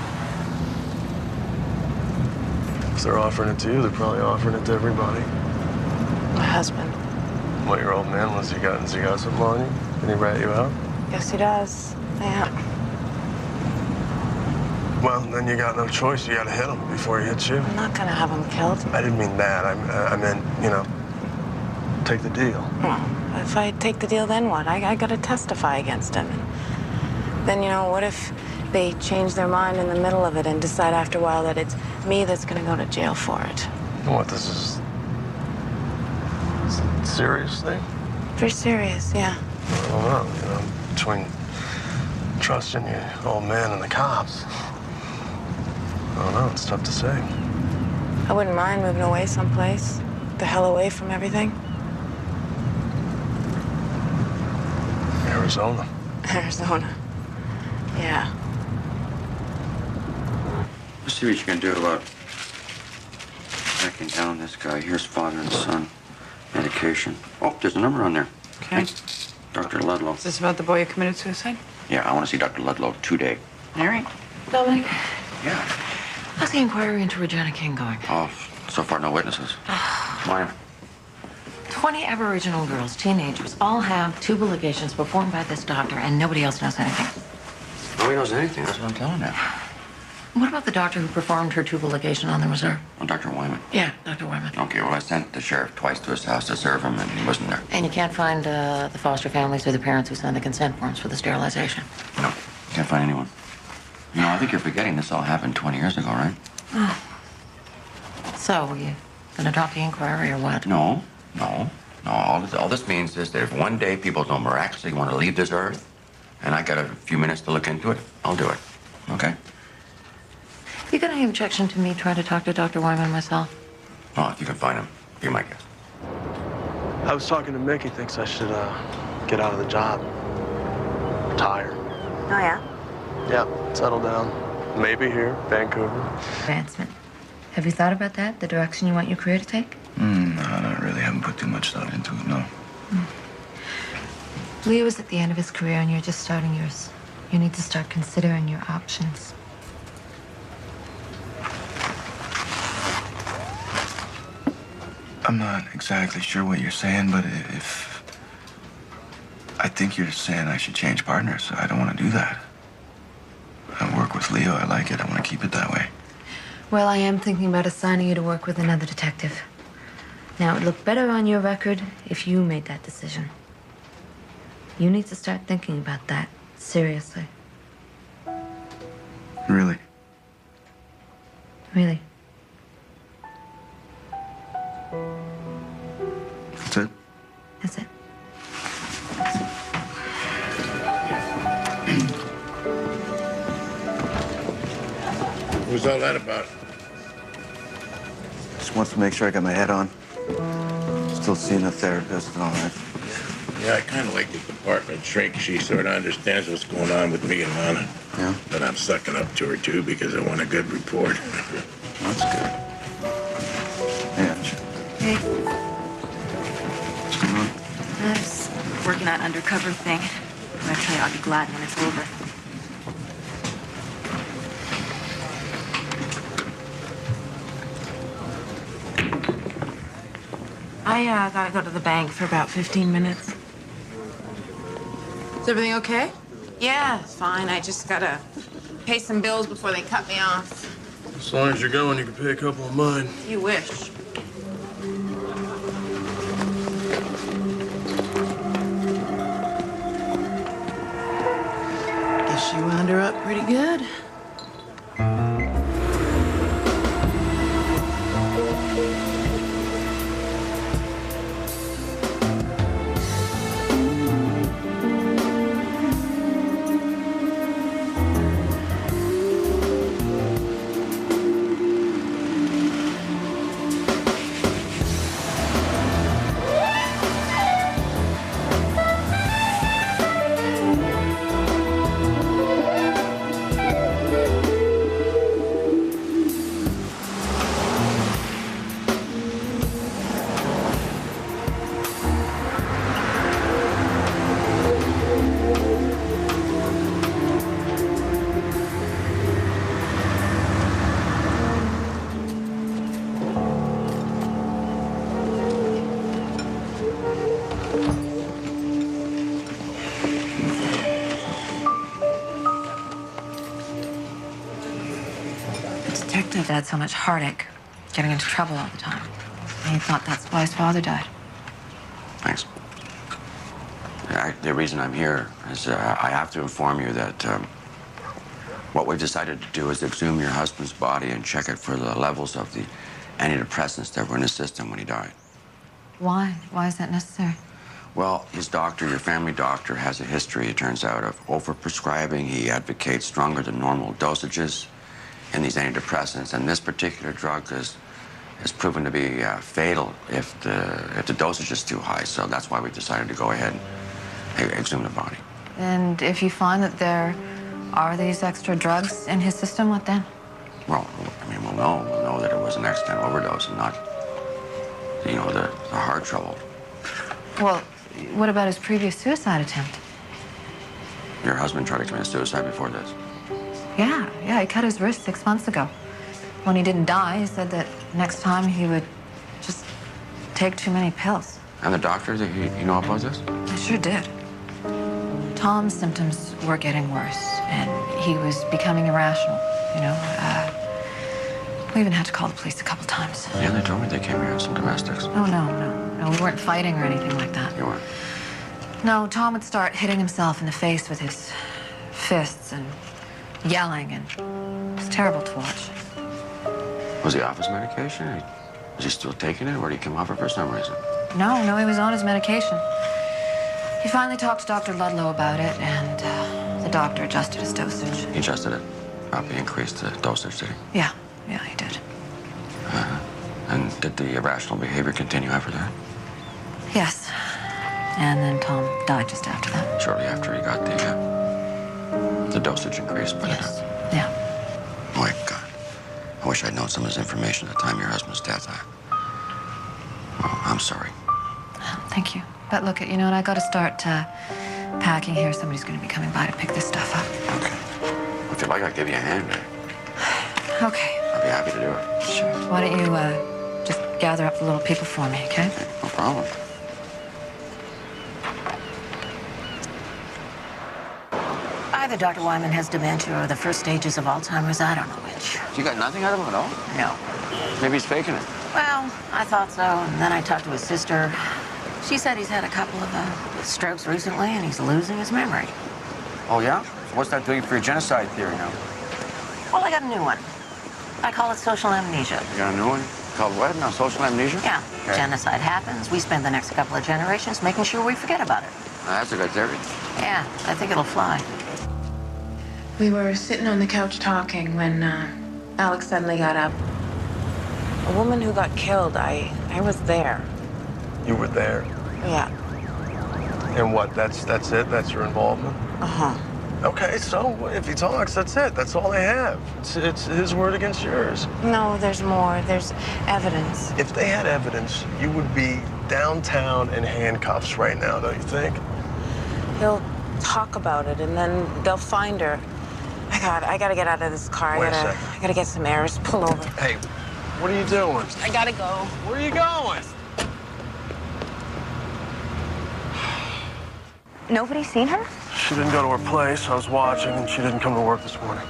[SPEAKER 7] If they're offering it to you, they're probably offering it to everybody.
[SPEAKER 6] My husband.
[SPEAKER 7] What, your old man, has he got something on you? Can he rat you out?
[SPEAKER 6] Yes, he does. Yeah.
[SPEAKER 7] Well, then you got no choice. You got to hit him before he hits you.
[SPEAKER 6] I'm not gonna have him killed.
[SPEAKER 7] I didn't mean that. I meant, you know, take the deal.
[SPEAKER 6] Well, if I take the deal, then what? I gotta testify against him. Then, you know, what if they change their mind in the middle of it and decide after a while that it's me that's gonna go to jail for it?
[SPEAKER 7] What, this is a serious thing?
[SPEAKER 6] Pretty serious, yeah.
[SPEAKER 7] I don't know, you know, between trusting your old man and the cops. I don't know, it's tough to say.
[SPEAKER 6] I wouldn't mind moving away someplace. The hell away from everything.
[SPEAKER 7] Arizona.
[SPEAKER 6] Arizona. Yeah.
[SPEAKER 2] Let's see what you can do about tracking down this guy. Here's father and son. Medication. Oh, there's a number on there.
[SPEAKER 21] Okay.
[SPEAKER 2] Dr. Ludlow.
[SPEAKER 21] Is this about the boy who committed suicide?
[SPEAKER 2] Yeah, I want to see Dr. Ludlow today.
[SPEAKER 21] All right.
[SPEAKER 19] Dominic?
[SPEAKER 2] Yeah.
[SPEAKER 19] How's the inquiry into Regina King going?
[SPEAKER 2] Oh, so far no witnesses. Why?
[SPEAKER 19] 20 Aboriginal girls, teenagers, all have tubal ligations performed by this doctor, and nobody else knows anything.
[SPEAKER 2] Nobody knows anything. That's what I'm telling you.
[SPEAKER 19] What about the doctor who performed her tubal ligation on the reserve?
[SPEAKER 2] Oh, Dr. Wyman.
[SPEAKER 19] Yeah, Dr. Wyman.
[SPEAKER 2] Okay, well, I sent the sheriff twice to his house to serve him, and he wasn't there.
[SPEAKER 19] And you can't find the foster families or the parents who signed the consent forms for the sterilization?
[SPEAKER 2] No, can't find anyone. You know, I think you're forgetting this all happened 20 years ago, right?
[SPEAKER 19] Oh. So, are you gonna drop the inquiry or what?
[SPEAKER 2] No. All this means is that if one day people don't miraculously want to leave this earth, and I got a few minutes to look into it, I'll do it. Okay?
[SPEAKER 19] You got any objection to me trying to talk to Dr. Wyman myself?
[SPEAKER 2] Oh, if you can find him, be my guest.
[SPEAKER 7] I was talking to Mick. He thinks I should get out of the job. Retire.
[SPEAKER 5] Oh, yeah?
[SPEAKER 7] Yeah, settle down. Maybe here, Vancouver.
[SPEAKER 4] Advancement. Have you thought about that? The direction you want your career to take?
[SPEAKER 9] No, not really. Haven't put too much thought into it, no.
[SPEAKER 4] Leo is at the end of his career and you're just starting yours. You need to start considering your options.
[SPEAKER 9] I'm not exactly sure what you're saying, but if... I think you're saying I should change partners. I don't want to do that. I work with Leo. I like it. I want to keep it that way.
[SPEAKER 4] Well, I am thinking about assigning you to work with another detective. Now, it would look better on your record if you made that decision. You need to start thinking about that seriously.
[SPEAKER 9] Really?
[SPEAKER 4] Really.
[SPEAKER 10] What was all that about?
[SPEAKER 9] Just wants to make sure I got my head on. Still seeing a therapist and all that.
[SPEAKER 10] Yeah, I kind of like the department shrink. She sort of understands what's going on with me and Lana.
[SPEAKER 9] Yeah?
[SPEAKER 10] But I'm sucking up to her, too, because I want a good report.
[SPEAKER 9] That's good. Yeah, sure.
[SPEAKER 5] Hey,
[SPEAKER 9] What's going on?
[SPEAKER 5] I'm just working that undercover thing. Eventually, I'll be glad when it's over.
[SPEAKER 6] I gotta go to the bank for about 15 minutes.
[SPEAKER 21] Is everything okay?
[SPEAKER 6] Yeah, it's fine. I just gotta pay some bills before they cut me off.
[SPEAKER 7] As long as you're going, you can pay a couple of mine.
[SPEAKER 6] You wish. Guess you wound her up pretty good.
[SPEAKER 4] Detective had so much heartache, getting into trouble all the time. And he thought that's why his father died.
[SPEAKER 2] Thanks. The reason I'm here is I have to inform you that what we've decided to do is exhume your husband's body and check it for the levels of the antidepressants that were in his system when he died.
[SPEAKER 4] Why? Why is that necessary?
[SPEAKER 2] Well, his doctor, your family doctor, has a history, it turns out, of overprescribing. He advocates stronger than normal dosages in these antidepressants, and this particular drug is proven to be fatal if the dosage is too high. So that's why we decided to go ahead and exhume the body.
[SPEAKER 4] And if you find that there are these extra drugs in his system, what then?
[SPEAKER 2] Well, I mean, we'll know that it was an accidental overdose and not, you know, the heart trouble.
[SPEAKER 4] Well, what about his previous suicide attempt?
[SPEAKER 2] Your husband tried to commit suicide before this.
[SPEAKER 4] Yeah, he cut his wrist 6 months ago. When he didn't die, he said that next time he would just take too many pills.
[SPEAKER 2] And the doctor, did he know about this?
[SPEAKER 4] I sure did. Tom's symptoms were getting worse, and he was becoming irrational, you know. We even had to call the police a couple times.
[SPEAKER 2] Yeah, they told me they came here with some domestics.
[SPEAKER 4] Oh, no, we weren't fighting or anything like that.
[SPEAKER 2] You weren't?
[SPEAKER 4] No, Tom would start hitting himself in the face with his fists and yelling, and it was terrible to watch.
[SPEAKER 2] Was he off his medication? Was he still taking it, or did he come off it for some reason?
[SPEAKER 4] No, he was on his medication. He finally talked to Dr. Ludlow about it, and the doctor adjusted his dosage.
[SPEAKER 2] He adjusted it? Probably increased the dosage, did he?
[SPEAKER 4] Yeah, he did.
[SPEAKER 2] And did the irrational behavior continue after that?
[SPEAKER 4] Yes. And then Tom died just after that.
[SPEAKER 2] Shortly after he got the dosage increased, but
[SPEAKER 4] yes. Yeah.
[SPEAKER 2] Oh, my God. I wish I'd known some of this information at the time of your husband's death. Well, I'm sorry.
[SPEAKER 4] Thank you. But look, you know what? I got to start packing here. Somebody's going to be coming by to pick this stuff up.
[SPEAKER 2] Okay. If you'd like, I'll give you a hand.
[SPEAKER 4] Okay.
[SPEAKER 2] I'd be happy to do it.
[SPEAKER 4] Sure. Why don't you just gather up the little people for me, okay?
[SPEAKER 2] No problem.
[SPEAKER 19] Either Dr. Wyman has dementia or the first stages of Alzheimer's. I don't know which.
[SPEAKER 2] You got nothing out of him at all?
[SPEAKER 19] No.
[SPEAKER 2] Maybe he's faking it.
[SPEAKER 19] Well, I thought so, and then I talked to his sister. She said he's had a couple of strokes recently, and he's losing his memory.
[SPEAKER 2] Oh, yeah? So what's that doing for your genocide theory now?
[SPEAKER 19] Well, I got a new one. I call it social amnesia.
[SPEAKER 2] You got a new one? Called what now? Social amnesia?
[SPEAKER 19] Yeah.
[SPEAKER 2] Okay.
[SPEAKER 19] Genocide happens. We spend the next couple of generations making sure we forget about it.
[SPEAKER 2] That's a good theory.
[SPEAKER 19] Yeah, I think it'll fly.
[SPEAKER 6] We were sitting on the couch talking when Alex suddenly got up. A woman who got killed, I was there.
[SPEAKER 7] You were there?
[SPEAKER 6] Yeah.
[SPEAKER 7] And what, that's it? That's your involvement?
[SPEAKER 6] Uh-huh.
[SPEAKER 7] Okay, so if he talks, that's it. That's all they have. It's his word against yours.
[SPEAKER 6] No, there's more. There's evidence.
[SPEAKER 7] If they had evidence, you would be downtown in handcuffs right now, don't you think?
[SPEAKER 6] He'll talk about it, and then they'll find her. I gotta get out of this car.
[SPEAKER 7] Wait a second.
[SPEAKER 6] I gotta get some air. Just pull over.
[SPEAKER 7] Hey, what are you doing?
[SPEAKER 6] I gotta go.
[SPEAKER 7] Where are you going?
[SPEAKER 5] Nobody's seen her?
[SPEAKER 7] She didn't go to her place. I was watching, and she didn't come to work this morning.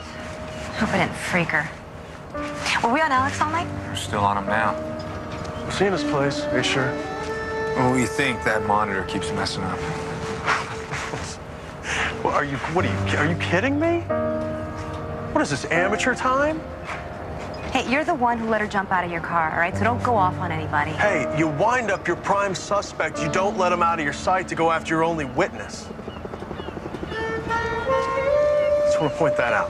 [SPEAKER 5] Hope I didn't freak her. Were we on Alex all night?
[SPEAKER 16] We're still on him now.
[SPEAKER 7] I've seen his place. Are you sure?
[SPEAKER 16] Oh, we think that monitor keeps messing up.
[SPEAKER 7] Well, are you kidding me? What is this, amateur time?
[SPEAKER 5] Hey, you're the one who let her jump out of your car, all right? So don't go off on anybody.
[SPEAKER 7] Hey, you wind up your prime suspect. You don't let him out of your sight to go after your only witness. Just want to point that out.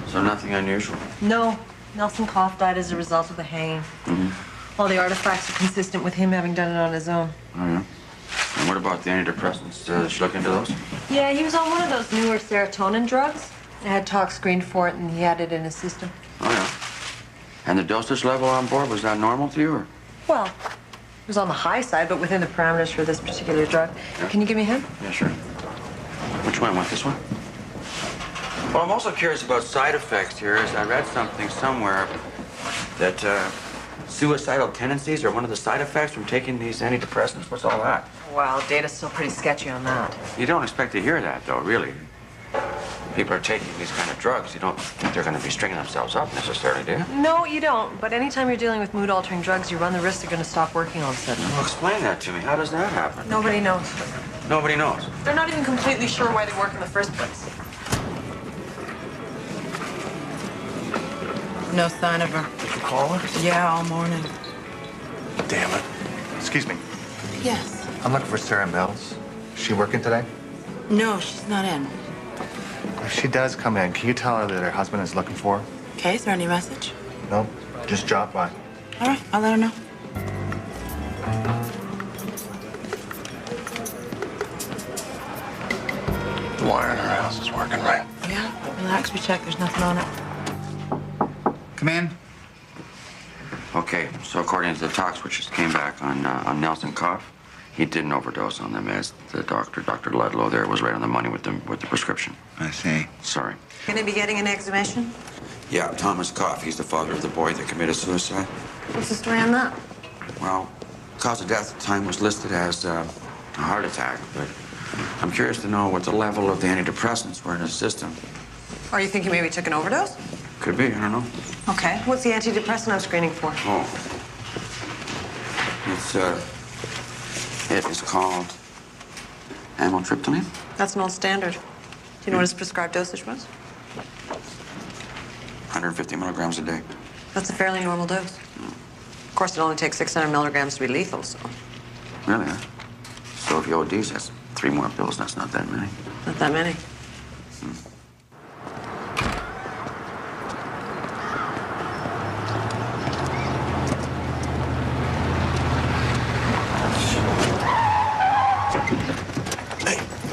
[SPEAKER 2] So nothing unusual?
[SPEAKER 17] No. Nelson Koff died as a result of the hanging.
[SPEAKER 2] Mm-hmm.
[SPEAKER 17] All the artifacts are consistent with him having done it on his own.
[SPEAKER 2] Oh, yeah? And what about the antidepressants? Did she look into those?
[SPEAKER 17] Yeah, he was on one of those newer serotonin drugs. It had talk screened for it, and he had it in his system.
[SPEAKER 2] Oh, yeah. And the dosage level on board, was that normal to you, or?
[SPEAKER 17] Well, it was on the high side, but within the parameters for this particular drug.
[SPEAKER 2] Yeah.
[SPEAKER 17] Can you give me a hint?
[SPEAKER 2] Yeah, sure. Which one? Want this one? Well, I'm also curious about side effects here, as I read something somewhere that suicidal tendencies are one of the side effects from taking these antidepressants. What's all that?
[SPEAKER 17] Well, data's still pretty sketchy on that.
[SPEAKER 2] You don't expect to hear that, though, really. People are taking these kind of drugs. You don't think they're going to be stringing themselves up necessarily, do you?
[SPEAKER 17] No, you don't. But anytime you're dealing with mood-altering drugs, you run the risk they're going to stop working all of a sudden.
[SPEAKER 2] Well, explain that to me. How does that happen?
[SPEAKER 17] Nobody knows.
[SPEAKER 2] Nobody knows.
[SPEAKER 17] They're not even completely sure why they work in the first place.
[SPEAKER 6] No sign of her.
[SPEAKER 7] Did you call her?
[SPEAKER 6] Yeah, all morning.
[SPEAKER 15] Damn it. Excuse me.
[SPEAKER 6] Yes.
[SPEAKER 15] I'm looking for Sarah Mills. Is she working today?
[SPEAKER 6] No, she's not in.
[SPEAKER 15] If she does come in, can you tell her that her husband is looking for her?
[SPEAKER 6] Okay, is there any message?
[SPEAKER 15] No, just drop by.
[SPEAKER 6] All right, I'll let her know.
[SPEAKER 7] The wire in her house is working right.
[SPEAKER 6] Yeah, relax, we checked. There's nothing on it.
[SPEAKER 9] Come in.
[SPEAKER 2] Okay, so according to the talks which just came back on Nelson Koff, he didn't overdose on the meds. The doctor, Dr. Ludlow, there was right on the money with the prescription.
[SPEAKER 9] I see.
[SPEAKER 2] Sorry.
[SPEAKER 17] Gonna be getting an exhibition?
[SPEAKER 2] Yeah, Thomas Koff. He's the father of the boy that committed suicide.
[SPEAKER 17] What's the story on that?
[SPEAKER 2] Well, cause of death at the time was listed as a heart attack, but I'm curious to know what the level of the antidepressants were in his system.
[SPEAKER 17] Are you thinking maybe he took an overdose?
[SPEAKER 2] Could be, I don't know.
[SPEAKER 17] Okay. What's the antidepressant I'm screening for?
[SPEAKER 2] Oh. It is called amitriptyline.
[SPEAKER 17] That's an old standard. Do you know what his prescribed dosage was?
[SPEAKER 2] 150 milligrams a day.
[SPEAKER 17] That's a fairly normal dose. Of course, it only takes 600 milligrams to be lethal, so.
[SPEAKER 2] Really, huh? So if he ODs, that's 3 more pills. That's not that many.
[SPEAKER 17] Not that many.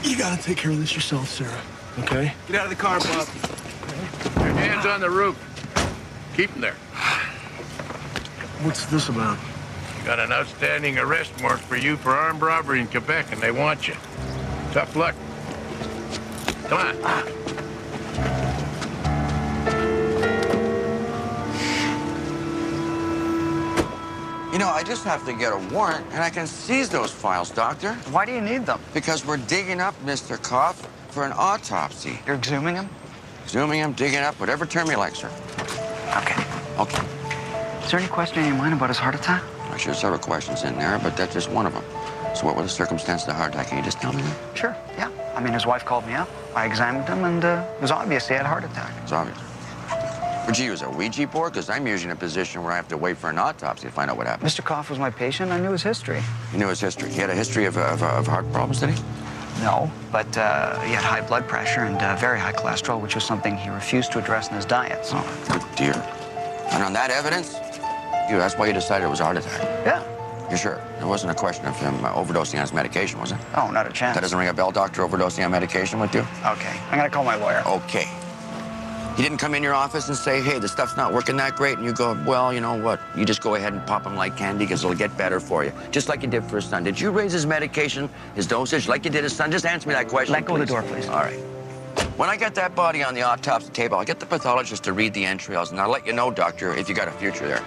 [SPEAKER 7] You gotta take care of this yourself, Sarah, okay?
[SPEAKER 10] Get out of the car, Bob. Your hands on the roof. Keep them there.
[SPEAKER 7] What's this about?
[SPEAKER 10] Got an outstanding arrest warrant for you for armed robbery in Quebec, and they want you. Tough luck. Come on.
[SPEAKER 2] You know, I just have to get a warrant, and I can seize those files, Doctor.
[SPEAKER 14] Why do you need them?
[SPEAKER 2] Because we're digging up Mr. Koff for an autopsy.
[SPEAKER 14] You're exhuming him?
[SPEAKER 2] Exhuming him, digging up, whatever term you like, sir.
[SPEAKER 14] Okay.
[SPEAKER 2] Okay.
[SPEAKER 14] Is there any question in your mind about his heart attack?
[SPEAKER 2] There's several questions in there, but that's just one of them. So what were the circumstances of the heart attack? Can you just tell me that?
[SPEAKER 14] Sure, yeah. I mean, his wife called me up. I examined him, and it was obvious he had a heart attack.
[SPEAKER 2] It's obvious. Would you use a Ouija board? Because I'm usually in a position where I have to wait for an autopsy to find out what happened.
[SPEAKER 14] Mr. Koff was my patient. I knew his history.
[SPEAKER 2] You knew his history. He had a history of heart problems, did he?
[SPEAKER 14] No, but he had high blood pressure and very high cholesterol, which was something he refused to address in his diet. So.
[SPEAKER 2] Oh, dear. And on that evidence, that's why you decided it was a heart attack?
[SPEAKER 14] Yeah.
[SPEAKER 2] You're sure? It wasn't a question of him overdosing on his medication, was it?
[SPEAKER 14] Oh, not a chance.
[SPEAKER 2] That doesn't ring a bell, doctor, overdosing on medication with you?
[SPEAKER 14] Okay, I'm gonna call my lawyer.
[SPEAKER 2] Okay. He didn't come in your office and say, hey, the stuff's not working that great, and you go, well, you know what? You just go ahead and pop him like candy because it'll get better for you, just like you did for his son. Did you raise his medication, his dosage, like you did his son? Just answer me that question,
[SPEAKER 14] Let go of the door, please.
[SPEAKER 2] All right. When I get that body on the autopsy table, I'll get the pathologist to read the entrails, and I'll let you know, doctor, if you got a future there.